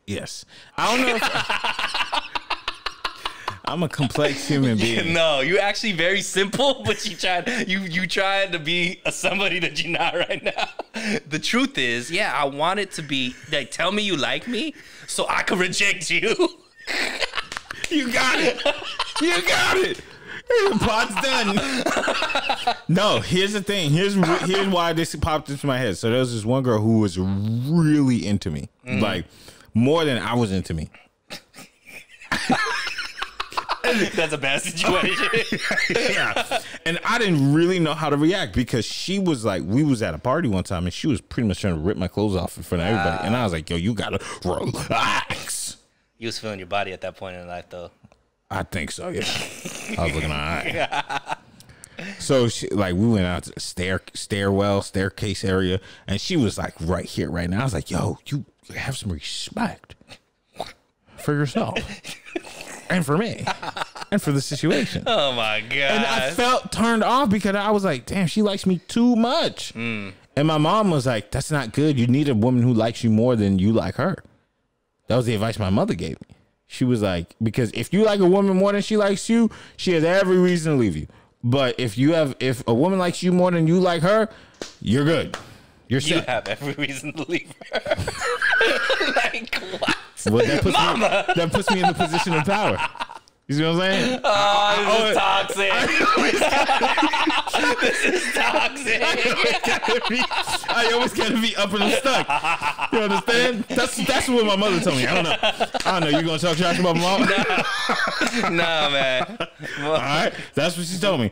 yes. I don't know if I'm a complex human being. No, you're actually very simple, but you tried to be somebody that you're not right now. The truth is, yeah, I want it to be like, tell me you like me so I can reject you. You got it. You got it. The pot's done. No, here's the thing. Here's why this popped into my head. So there was this one girl who was really into me, like more than I was into me. That's a bad situation. Yeah, and I didn't really know how to react because she was like, we was at a party one time and she was pretty much trying to rip my clothes off in front of everybody, and I was like, yo, you gotta relax. You was feeling your body at that point in life, though. I think so, yeah. I was looking all right. So we went out to the staircase area, and she was like right here, right now. I was like, yo, you have some respect for yourself and for me and for the situation. Oh my God. And I felt turned off because I was like, damn, she likes me too much. And my mom was like, that's not good. You need a woman who likes you more than you like her. That was the advice my mother gave me. She was like, because if you like a woman more than she likes you, she has every reason to leave you. But if a woman likes you more than you like her, you're good. You're set. You have every reason to leave her. Like what? Well, that puts me in the position of power. You see what I'm saying? Oh, this is toxic. This is toxic. I always gotta be up and stuck. You understand? That's what my mother told me. I don't know. You gonna talk trash about my mom? Nah, man. All right, that's what she told me.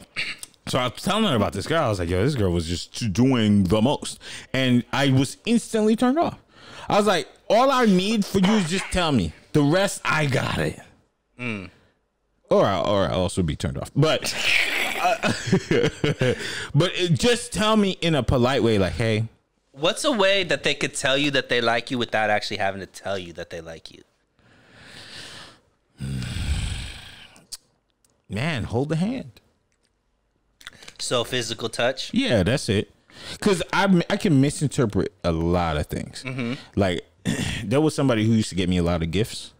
So I was telling her about this girl. I was like, yo, this girl was just doing the most, and I was instantly turned off. I was like, all I need for you is just tell me. The rest, I got it. Or I'll also be turned off. But just tell me in a polite way, like, hey. What's a way that they could tell you that they like you without actually having to tell you that they like you? Man, hold the hand. So physical touch? Yeah, that's it. Because I can misinterpret a lot of things. Like, there was somebody who used to get me a lot of gifts.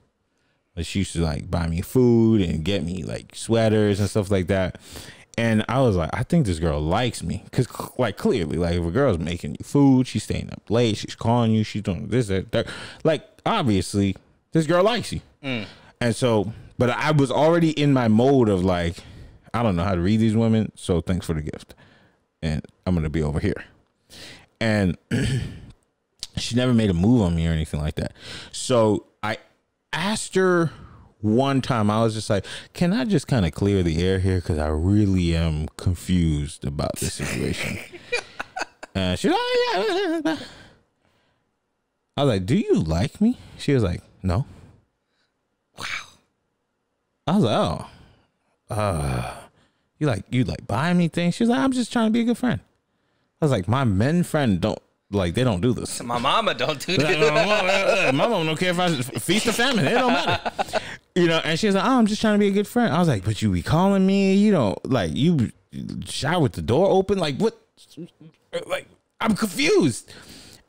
Like, she used to like buy me food and get me like sweaters and stuff like that. And I was like, I think this girl likes me. Because like clearly, like if a girl's making you food, she's staying up late, she's calling you, she's doing this, that. Like obviously, this girl likes you. And so, but I was already in my mode of like, I don't know how to read these women, so thanks for the gift. And I'm going to be over here. And she never made a move on me or anything like that. So I asked her one time, I was just like, can I just kind of clear the air here? Because I really am confused about this situation. And she's like, oh, yeah. I was like, do you like me? She was like, no. Wow. I was like, oh. You like buying me things? She was like, I'm just trying to be a good friend. I was like, my men friend they don't do this. My mama don't do Like, this. my mom don't care if I feast or famine. It don't matter. And she was like, oh, I'm just trying to be a good friend. I was like, but you be calling me. You don't like you shower with the door open. Like what? Like I'm confused.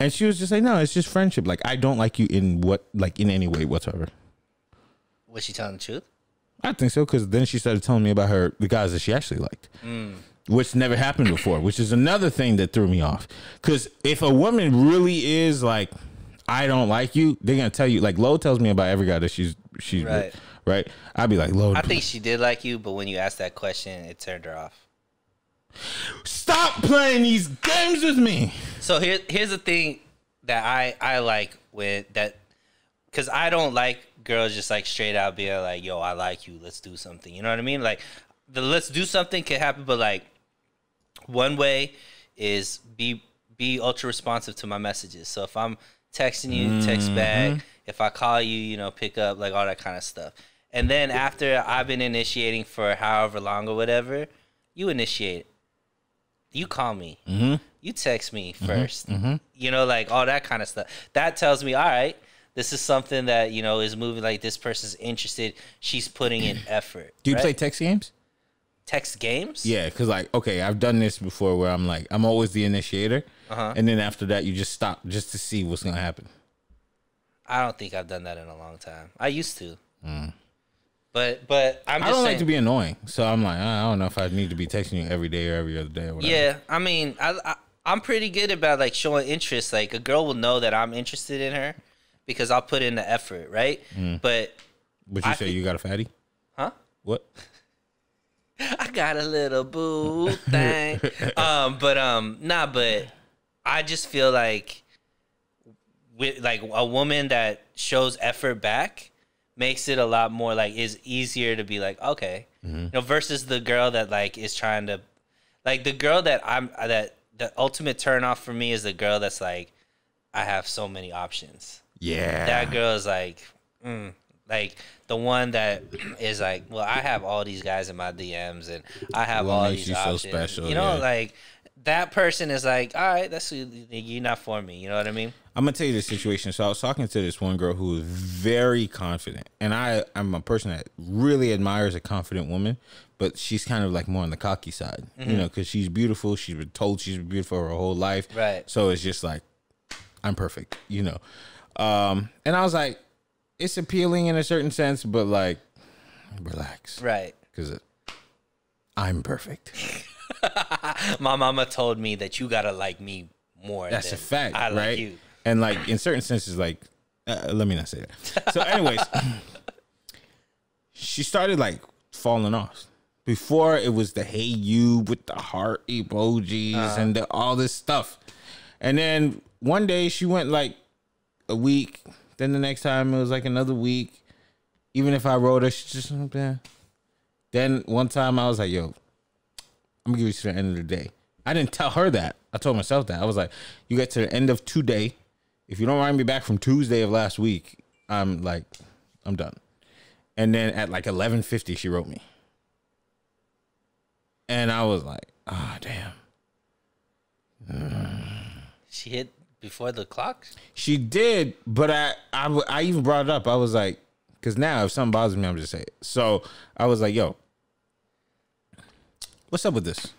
And she was just like, no, it's just friendship. Like I don't like you in any way whatsoever. Was she telling the truth? I think so, because then she started telling me about the guys that she actually liked, which never happened before, which is another thing that threw me off. Because if a woman really is like, I don't like you, they're going to tell you. Like, Lo tells me about every guy that she's Right. with, right? I'd be like, Lo. I think she did like you, but when you asked that question, it turned her off. Stop Stop playing these games with me. So here's the thing that I like with that, because I don't like girls just like straight out being like, yo, I like you, let's do something. You know what I mean? Like the let's do something can happen, but like one way is be ultra responsive to my messages. So if I'm texting you, text back. If I call you, you know, pick up, like all that kind of stuff. And then after I've been initiating for however long or whatever, you initiate. You call me. You text me first. You know, like all that kind of stuff. That tells me, all right, this is something that, you know, is moving, like this person's interested. She's putting in effort. Do you play text games? Text games? Yeah, because like, okay, I've done this before where I'm like, I'm always the initiator. And then after that, you just stop just to see what's going to happen. I don't think I've done that in a long time. I used to. But I'm just I don't saying, like to be annoying. So I'm like, I don't know if I need to be texting you every day or every other day or whatever. yeah, I mean, I'm pretty good about like showing interest. Like a girl will know that I'm interested in her because I'll put in the effort, right? But you say you got a fatty? Huh? What? I got a little boo thing. But I just feel like with like a woman that shows effort back makes it a lot more like is easier to be like, okay, you know, versus the girl that like is trying to, like the girl that the ultimate turn off for me is the girl that's like, I have so many options. Yeah. That girl is like, like the one that is like, well, I have all these guys in my DMs and I have all these options. So special, you know, like that person is like, all right, that's you're not for me. You know what I mean? I'm gonna tell you the situation. So I was talking to this one girl who was very confident, and I'm a person that really admires a confident woman, but she's kind of like more on the cocky side, you know, because she's beautiful. She's been told she's beautiful her whole life, right? So it's just like, I'm perfect, you know. And I was like, it's appealing in a certain sense, but like, relax, right? Because I'm perfect. My mama told me that you gotta like me more. That's a fact, I right? like you. And like in certain senses, like let me not say that. So, anyways, she started like falling off. Before it was the hey you with the heart emojis and all this stuff, and then one day she went like a week. Then the next time it was like another week. Even if I wrote her, she just Then one time I was like, yo, I'm gonna give you to the end of the day. I didn't tell her that. I told myself that. I was like, you get to the end of today. If you don't write me back from Tuesday of last week, I'm done. And then at like 11:50, she wrote me. And I was like, ah, damn. She hit before the clock? She did, but I even brought it up. I was like, because now if something bothers me, I'm just saying it. So I was like, yo, what's up with this?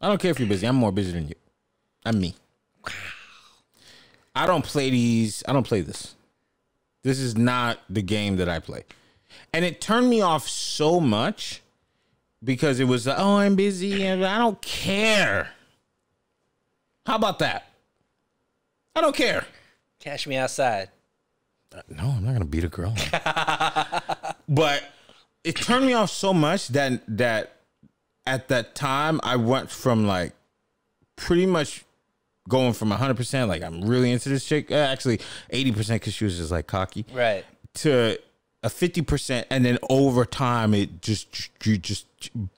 I don't care if you're busy. I'm more busy than you. I'm me. I don't play these. I don't play this. This is not the game that I play. And it turned me off so much because it was, oh, I'm busy and I don't care. How about that? I don't care. Cash me outside. No, I'm not going to beat a girl. But it turned me off so much that at that time I went from like pretty much going from 100%, like I'm really into this chick, actually 80% because she was just like cocky, right, to a 50%, and then over time it just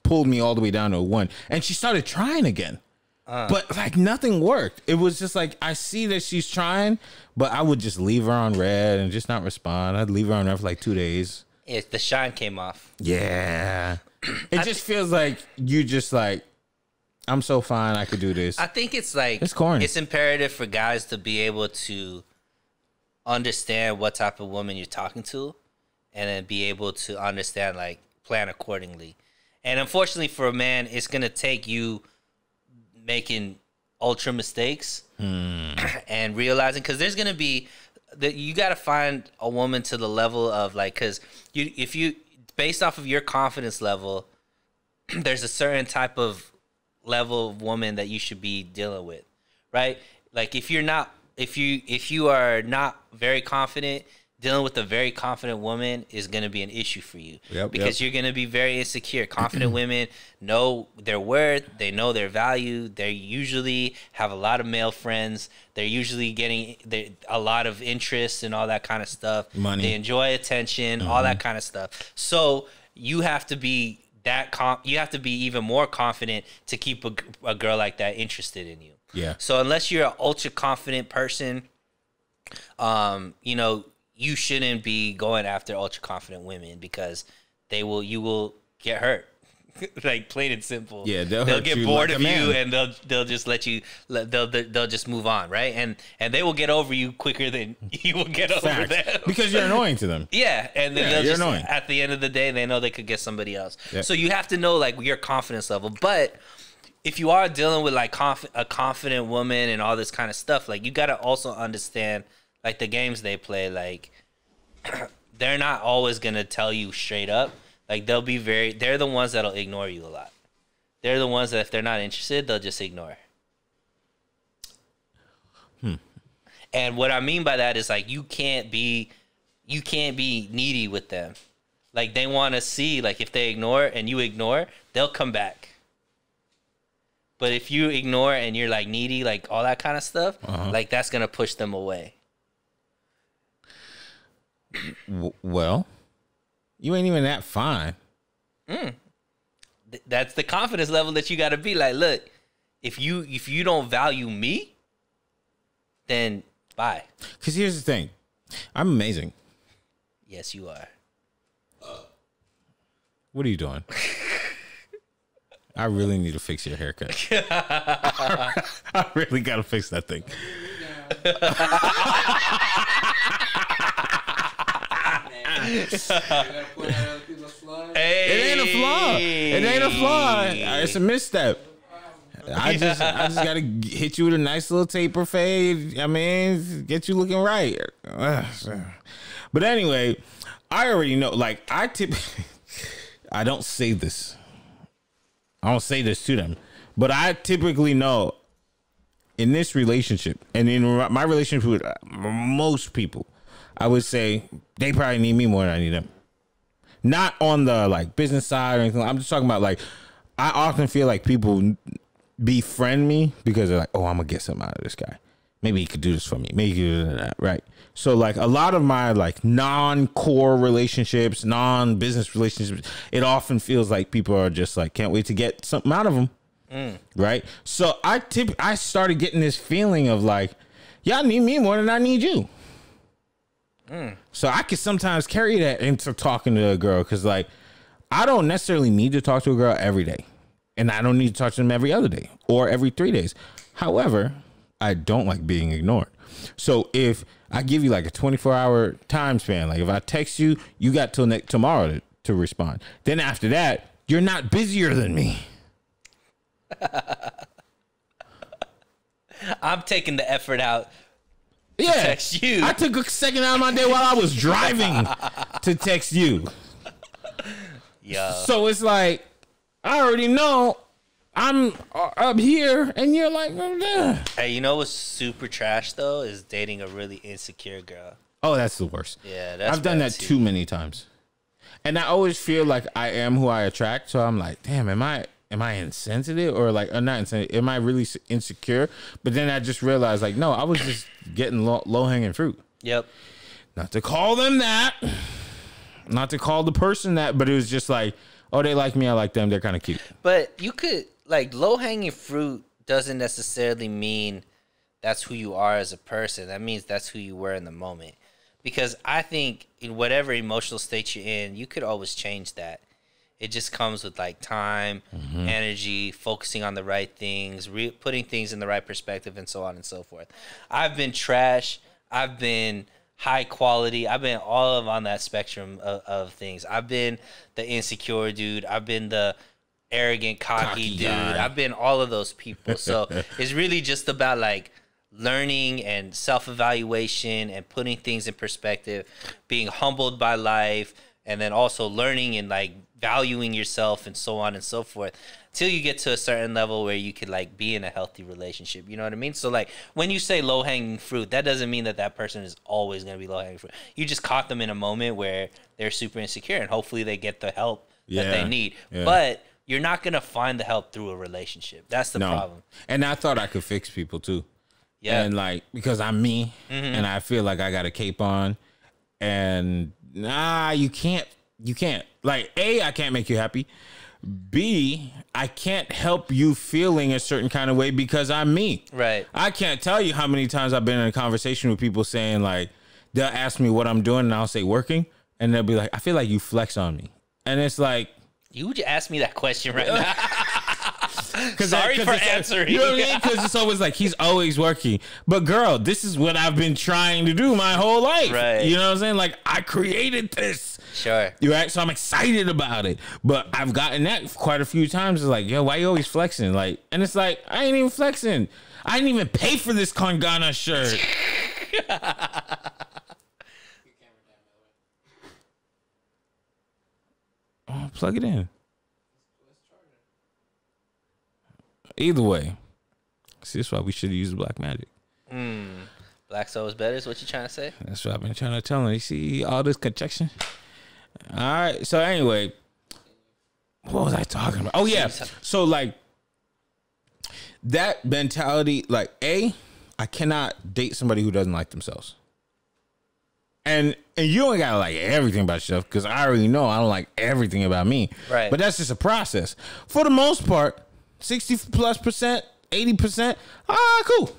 pulled me all the way down to a 1, and she started trying again, but like nothing worked. It was just like, I see that she's trying, but I would just leave her on red and just not respond. I'd leave her on red for like 2 days. The shine came off. Yeah, it just feels like you just like, I'm so fine, I could do this. I think it's like, it's corny. It's imperative for guys to be able to understand what type of woman you're talking to, and then be able to understand, like, plan accordingly. And unfortunately for a man, it's gonna take you making ultra mistakes and realizing, because there's gonna be that you got to find a woman to the level of like, because if you based off of your confidence level, there's a certain type of level of woman that you should be dealing with, right? Like if you are not very confident, dealing with a very confident woman is going to be an issue for you. Because you're going to be very insecure. Confident women know their worth. They know their value. They usually have a lot of male friends. They're usually getting a lot of interest and all that kind of stuff. Money. They enjoy attention, all that kind of stuff. So you have to be you have to be even more confident to keep a girl like that interested in you. Yeah. So unless you're an ultra confident person, you know, you shouldn't be going after ultra confident women because you will get hurt. Like plain and simple. Yeah, they'll get bored of you and they'll just let you they'll just move on, right? And they will get over you quicker than you will get over them because you're annoying to them. Yeah, and then they'll just annoying. At the end of the day they know they could get somebody else. Yep. So you have to know like your confidence level. But if you are dealing with like a confident woman and all this kind of stuff, like you got to also understand like the games they play. Like they're not always gonna tell you straight up. Like they're the ones that'll ignore you a lot. They're the ones that if they're not interested, they'll just ignore. And what I mean by that is like you can't be needy with them. Like they want to see like if they ignore and you ignore, they'll come back. But if you ignore and you're like needy, like all that kind of stuff, like that's gonna push them away. Well, you ain't even that fine. That's the confidence level that you got to be like, look, if you don't value me, then bye. Because here's the thing. I'm amazing. Yes, you are. What are you doing? I really need to fix your haircut. I really got to fix that thing. Hey. It ain't a flaw. It ain't a flaw. It's a misstep. I just gotta hit you with a nice little taper fade. I mean, get you looking right. But anyway, I already know. Like I don't say this. I don't say this to them, but I typically know in this relationship and in my relationship with most people, I would say they probably need me more than I need them. Not on the like business side or anything. I'm just talking about like I often feel like people befriend me because they're like, oh, I'm gonna get something out of this guy. Maybe he could do this for me. Maybe he could do that, right? So like a lot of my like non-core relationships, non-business relationships, it often feels like people are just like can't wait to get something out of them, right? So I started getting this feeling of like, y'all need me more than I need you. So I could sometimes carry that into talking to a girl because like I don't necessarily need to talk to a girl every day, and I don't need to talk to them every other day or every 3 days. However, I don't like being ignored. So if I give you like a 24-hour time span, like if I text you, you got till tomorrow to respond. Then after that, you're not busier than me. I'm taking the effort out to Yeah, text you. I took a second out of my day while I was driving to text you. Yeah. So it's like, I already know I'm up here and you're like, Hey, you know what's super trash though is dating a really insecure girl. oh, that's the worst. Yeah, that's I've done that too many times. And I always feel like I am who I attract. So I'm like, damn, am I insensitive or like, or not insensitive? Am I really insecure? But then I just realized like, no, I was just getting low hanging fruit. Yep. Not to call them that, not to call the person that, but it was just like, oh, they like me, I like them, they're kind of cute. But you could like low hanging fruit doesn't necessarily mean that's who you are as a person. That means that's who you were in the moment. Because I think in whatever emotional state you're in, you could always change that. It just comes with like time, energy, focusing on the right things, putting things in the right perspective, and so on and so forth. I've been trash. I've been high quality. I've been all on that spectrum of things. I've been the insecure dude. I've been the arrogant, cocky dude. guy. I've been all of those people. So it's really just about like learning and self-evaluation and putting things in perspective, being humbled by life, and then also learning and like valuing yourself and so on and so forth till you get to a certain level where you could like be in a healthy relationship. You know what I mean? So like when you say low hanging fruit, that doesn't mean that that person is always going to be low hanging fruit. You just caught them in a moment where they're super insecure, and hopefully they get the help that they need. Yeah. But you're not going to find the help through a relationship. That's the problem. And I thought I could fix people too. Yeah. And like, because I'm me and I feel like I got a cape on, and you can't. Like, A, I can't make you happy. B, I can't help you feeling a certain kind of way because I'm me. Right. I can't tell you how many times I've been in a conversation with people saying, like, they'll ask me what I'm doing and I'll say working, and they'll be like, I feel like you flex on me. And it's like, you would ask me that question right now. Sorry for answering. You know what I mean? Because it's always like, he's always working. But girl, this is what I've been trying to do my whole life. Right. You know what I'm saying? Like, I created this. Sure. You right? So I'm excited about it. But I've gotten that quite a few times. It's like, yo, why you always flexing? Like, and it's like, I ain't even flexing. I didn't even pay for this Kangana shirt. Oh, plug it in. Either way, see, that's why we should use Black Magic. Black Soul is better is what you trying to say? That's what I've been trying to tell him. You see all this conjunction? All right. So anyway, what was I talking about? Oh, yeah. So, like, that mentality, like, A, I cannot date somebody who doesn't like themselves. And you don't gotta like everything about yourself, because I already know I don't like everything about me. Right. But that's just a process. For the most part, 60+%, 80%, cool.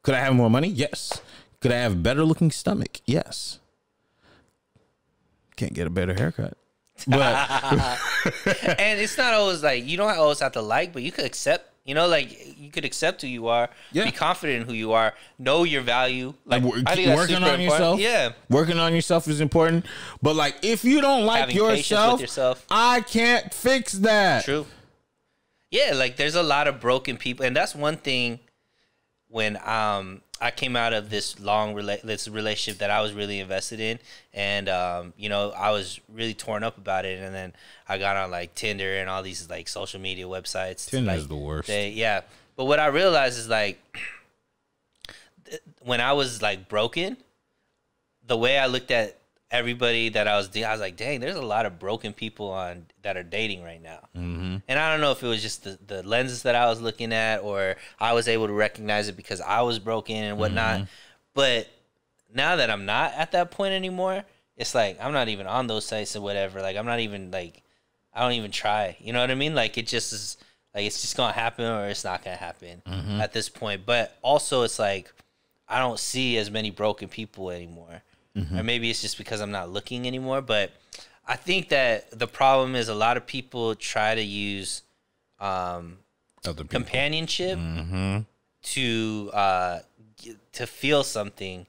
Could I have more money? Yes. Could I have a better looking stomach? Yes. Can't get a better haircut. But and it's not always like, you don't always have to like, but you could accept, you know, like you could accept who you are, be confident in who you are, know your value. Like, I think that's working on yourself. Yeah. Working on yourself is important. But like, if you don't like yourself, I can't fix that. True. Yeah, like there's a lot of broken people, and that's one thing. When I came out of this this relationship that I was really invested in, and you know, I was really torn up about it, and then I got on like Tinder and all these like social media websites. Tinder's like, the worst. But what I realized is like when I was like broken, the way I looked at everybody that I was like, dang, there's a lot of broken people that are dating right now. And I don't know if it was just the lenses that I was looking at, or I was able to recognize it because I was broken and whatnot. But now that I'm not at that point anymore, it's like I'm not even on those sites or whatever. Like I'm not even like, I don't even try. You know what I mean? Like it just is like, it's just gonna happen or it's not gonna happen at this point. But also it's like I don't see as many broken people anymore. Or maybe it's just because I'm not looking anymore. But I think that the problem is a lot of people try to use companionship to feel something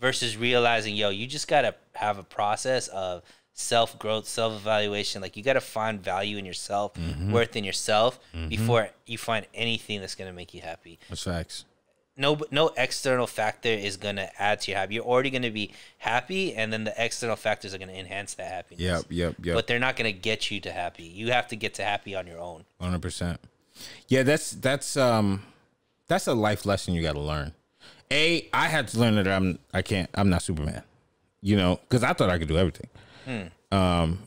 versus realizing, yo, you just got to have a process of self-growth, self-evaluation. Like you got to find value in yourself, worth in yourself before you find anything that's going to make you happy. That's facts. No external factor is going to add to your happy. You're already going to be happy, and then the external facters are going to enhance that happiness. Yep. But they're not going to get you to happy. You have to get to happy on your own. 100%. Yeah, that's a life lesson you got to learn. I had to learn that I'm not Superman. You know, because I thought I could do everything.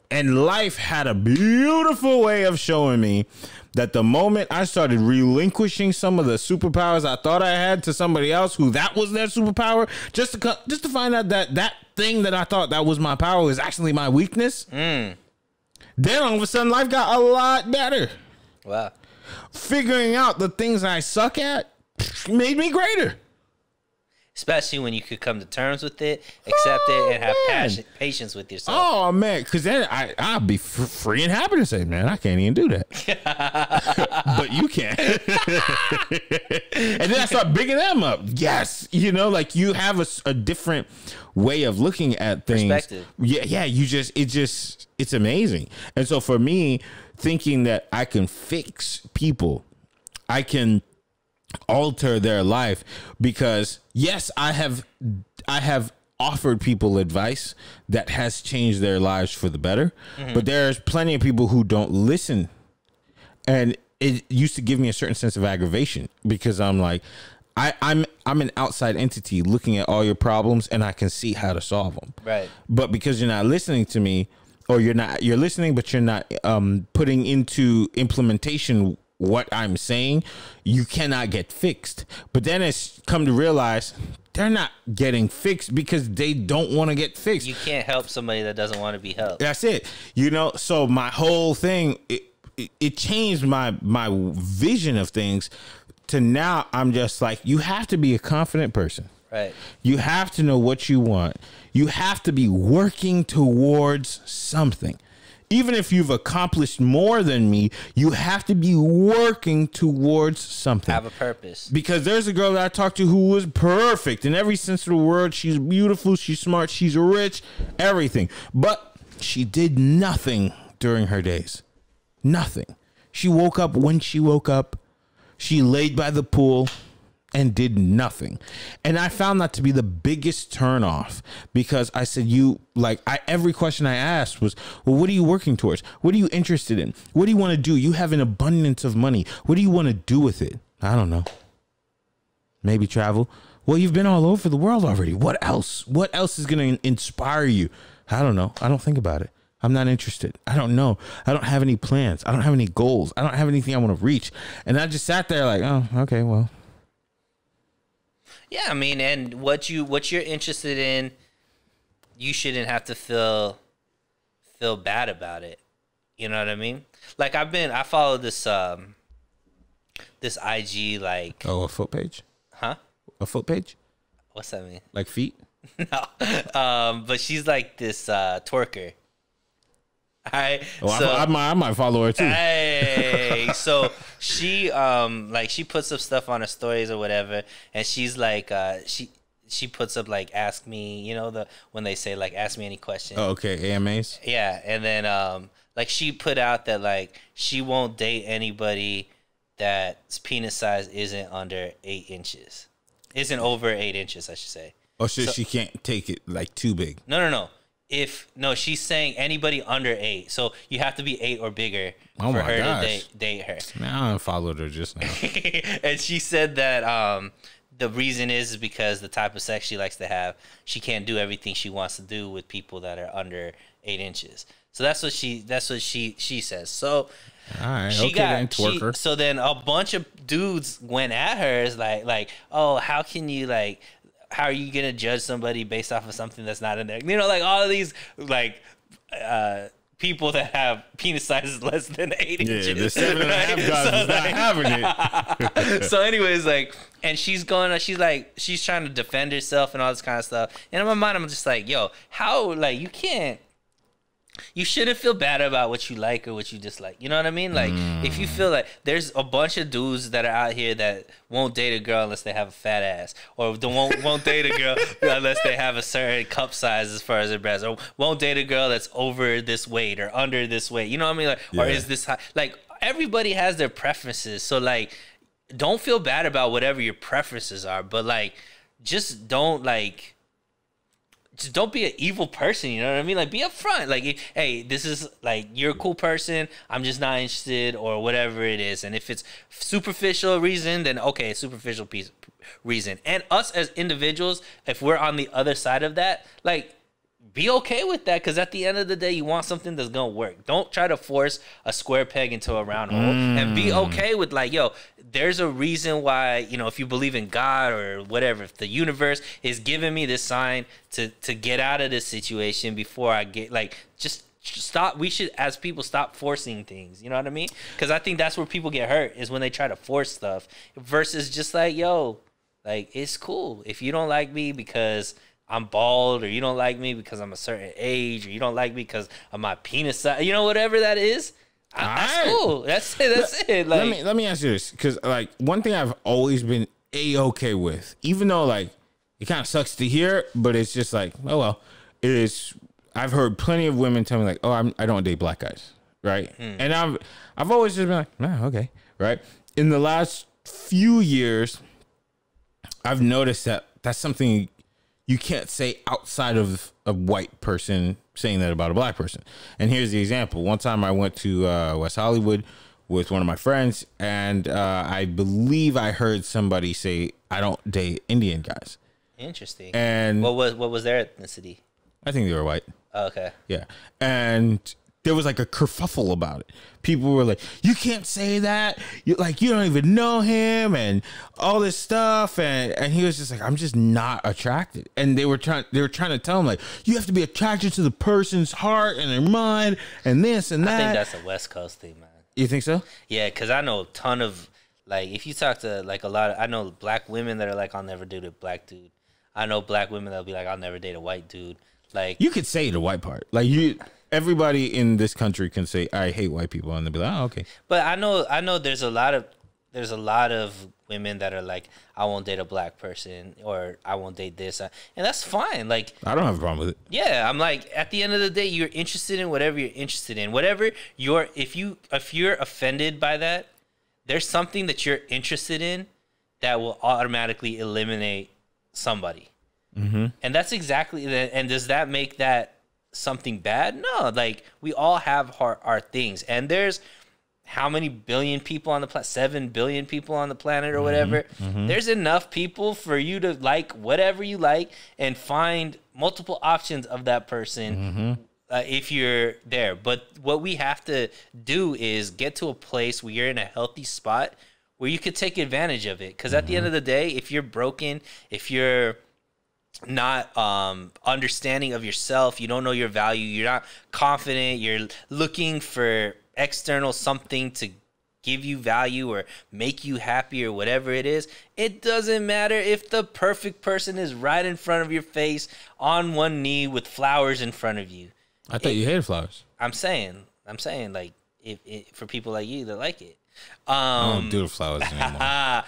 And life had a beautiful way of showing me that the moment I started relinquishing some of the superpowers I thought I had to somebody else who that was their superpower, just to find out that thing that I thought that was my power is actually my weakness. Then all of a sudden life got a lot better. Wow. Figuring out the things I suck at made me greater. Especially when you could come to terms with it, accept it, and have patience with yourself. Oh, man, because then I'll be free and happy to say, man, I can't even do that. But you can. And then I start bigging them up. Yes. You know, like you have a different way of looking at things. Perspective. Yeah, it's amazing. And so for me, thinking that I can fix people, I can alter their life, because yes, I have offered people advice that has changed their lives for the better. But there's plenty of people who don't listen. And it used to give me a certain sense of aggravation because I'm like, I'm an outside entity looking at all your problems and I can see how to solve them. Right. But because you're not listening to me, or you're listening, but you're not putting into implementation what I'm saying, you cannot get fixed. But then it's come to realize they're not getting fixed because they don't want to get fixed. You can't help somebody that doesn't want to be helped. That's it. You know, so my whole thing, it changed my vision of things to now I'm just like, you have to be a confident person. Right. You have to know what you want. You have to be working towards something. Even if you've accomplished more than me, you have to be working towards something. Have a purpose. Because there's a girl that I talked to who was perfect in every sense of the word. She's beautiful, she's smart, she's rich, everything. But she did nothing during her days. Nothing. She woke up when she woke up. She laid by the pool and did nothing. And I found that to be the biggest turnoff because I said, every question I asked was, well, what are you working towards? What are you interested in? What do you want to do? You have an abundance of money. What do you want to do with it? I don't know. Maybe travel. Well, you've been all over the world already. What else? What else is going to inspire you? I don't know. I don't think about it. I'm not interested. I don't know. I don't have any plans. I don't have any goals. I don't have anything I want to reach. And I just sat there like, oh, okay, well. Yeah, I mean, and what you're interested in, you shouldn't have to feel bad about it. You know what I mean? Like I follow this this IG like a foot page? Huh? A foot page? What's that mean? Like feet? No. But she's like this twerker. I might follow her too. Hey, so she she puts up stuff on her stories or whatever, and she's like she puts up like ask me, you know, when they say like ask me any question. Oh, okay, AMAs. Yeah, and then like she put out that like she won't date anybody that's penis size isn't under 8 inches, isn't over 8 inches, I should say. Oh, so she can't take it like too big. No. She's saying anybody under 8, so you have to be 8 or bigger for her to date her. Man, I unfollowed her just now. And she said that the reason is because the type of sex she likes to have, she can't do everything she wants to do with people that are under 8 inches. So that's what she says. So all right, so then a bunch of dudes went at her is like, oh, how can you like. How are you gonna judge somebody based off of something that's not in there? You know, like all of these like people that have penis sizes less than 8 inches. Yeah, the 7.5 guys is not having it. So, anyways, like, and she's trying to defend herself and all this kind of stuff. And in my mind, I'm just like, yo, how like you shouldn't feel bad about what you like or what you dislike. You know what I mean? Like, if you feel like there's a bunch of dudes that are out here that won't date a girl unless they have a fat ass, or won't date a girl unless they have a certain cup size as far as their breasts, or won't date a girl that's over this weight or under this weight. You know what I mean? Like, or is this high? Like, everybody has their preferences. So, like, don't feel bad about whatever your preferences are, but, like, just don't be an evil person, you know what I mean? Like, be upfront. Like, hey, this is, like, you're a cool person. I'm just not interested or whatever it is. And if it's superficial reason, then, okay, superficial reason. And us as individuals, if we're on the other side of that, like, be okay with that, because at the end of the day, you want something that's going to work. Don't try to force a square peg into a round hole. And be okay with, like, yo, there's a reason why, you know, if you believe in God or whatever, if the universe is giving me this sign to get out of this situation before I get, like, just stop. We should, as people, stop forcing things. You know what I mean? Because I think that's where people get hurt, is when they try to force stuff versus just like, yo, like, it's cool. If you don't like me because I'm bald, or you don't like me because I'm a certain age, or you don't like me because of my penis size, you know, whatever that is, that's cool. That's it. That's it. Like, let me ask you this, because like one thing I've always been okay with, even though like it kind of sucks to hear, but it's just like, oh well, it is. I've heard plenty of women tell me like, oh, I don't date black guys, right? And I've always just been like, nah, okay, right. In the last few years, I've noticed that that's something you can't say outside of a white person saying that about a black person. And here's the example. One time I went to West Hollywood with one of my friends, and I believe I heard somebody say, I don't date Indian guys. Interesting. And what was their ethnicity? I think they were white. Oh, okay. Yeah. And there was like a kerfuffle about it. People were like, you can't say that. You don't even know him and all this stuff. And he was just like, I'm just not attracted. And they were trying to tell him, like, you have to be attracted to the person's heart and their mind and this and that. I think that's a West Coast thing, man. You think so? Yeah, because I know a ton of, like, if you talk to, like, I know black women that are like, I'll never date a black dude. I know black women that'll be like, I'll never date a white dude. Like, you could say the white part. Like, everybody in this country can say, I hate white people, and they'll be like, oh, okay. But I know there's a lot of women that are like, I won't date a black person, or I won't date this, and that's fine. Like, I don't have a problem with it. Yeah, I'm like, at the end of the day, you're interested in whatever you're interested in. Whatever if you're offended by that, there's something that you're interested in that will automatically eliminate somebody. Mm-hmm. And that's exactly that. And does that make that something bad? No, like, we all have our things, and there's how many billion people on the planet? 7 billion people on the planet, or whatever. Mm-hmm. There's enough people for you to like whatever you like and find multiple options of that person. If you're there. But what we have to do is get to a place where you're in a healthy spot where you could take advantage of it. Because at the end of the day, if you're broken, if you're not understanding of yourself, you don't know your value, you're not confident, you're looking for external something to give you value or make you happy or whatever it is, it doesn't matter if the perfect person is right in front of your face on one knee with flowers in front of you. I thought you hated flowers. I'm saying like, if for people like you that like it, I don't do the flowers anymore.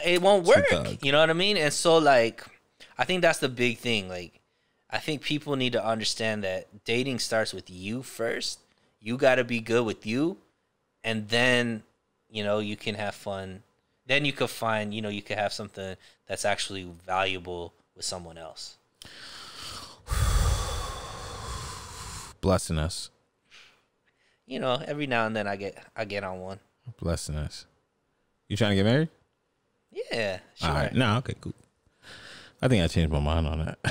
It won't work. You know what I mean? And so, like, I think that's the big thing. Like, I think people need to understand that dating starts with you first. You got to be good with you, and then, you can have fun. Then you could find, you could have something that's actually valuable with someone else. Blessing us. Every now and then I get on one. Blessing us. You trying to get married? Yeah, sure. All right. No, okay, cool. I think I changed my mind on that. Oh.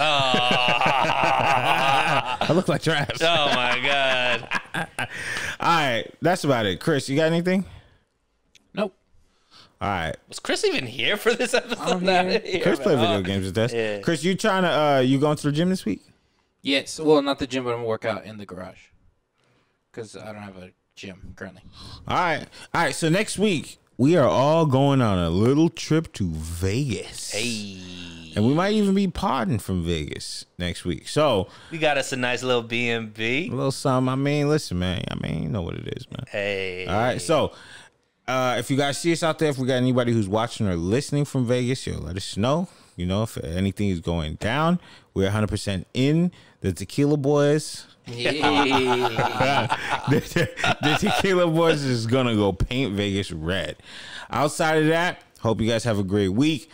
I look like trash. Oh my God. All right, that's about it. Chris, you got anything? Nope. All right. Was Chris even here for this episode? Chris played video games with us. Yeah. Chris, you trying to you going to the gym this week? Yes. Well, not the gym, but I'm gonna work out in the garage because I don't have a gym currently. All right. So next week we are all going on a little trip to Vegas. Hey. And we might even be podding from Vegas next week. So we got us a nice little B&B. A little something. I mean, listen, man. You know what it is, man. Hey. All right. So if you guys see us out there, if we got anybody who's watching or listening from Vegas, let us know. If anything is going down, we're 100% in. The Tequila Boys. Yeah. the Tequila Boys is going to go paint Vegas red. Outside of that, hope you guys have a great week.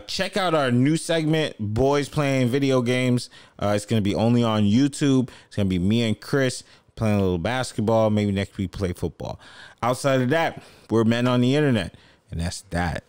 Check out our new segment, Boys Playing Video Games. It's going to be only on YouTube. It's going to be me and Chris playing a little basketball. Maybe next week play football. Outside of that, we're men on the internet. And that's that.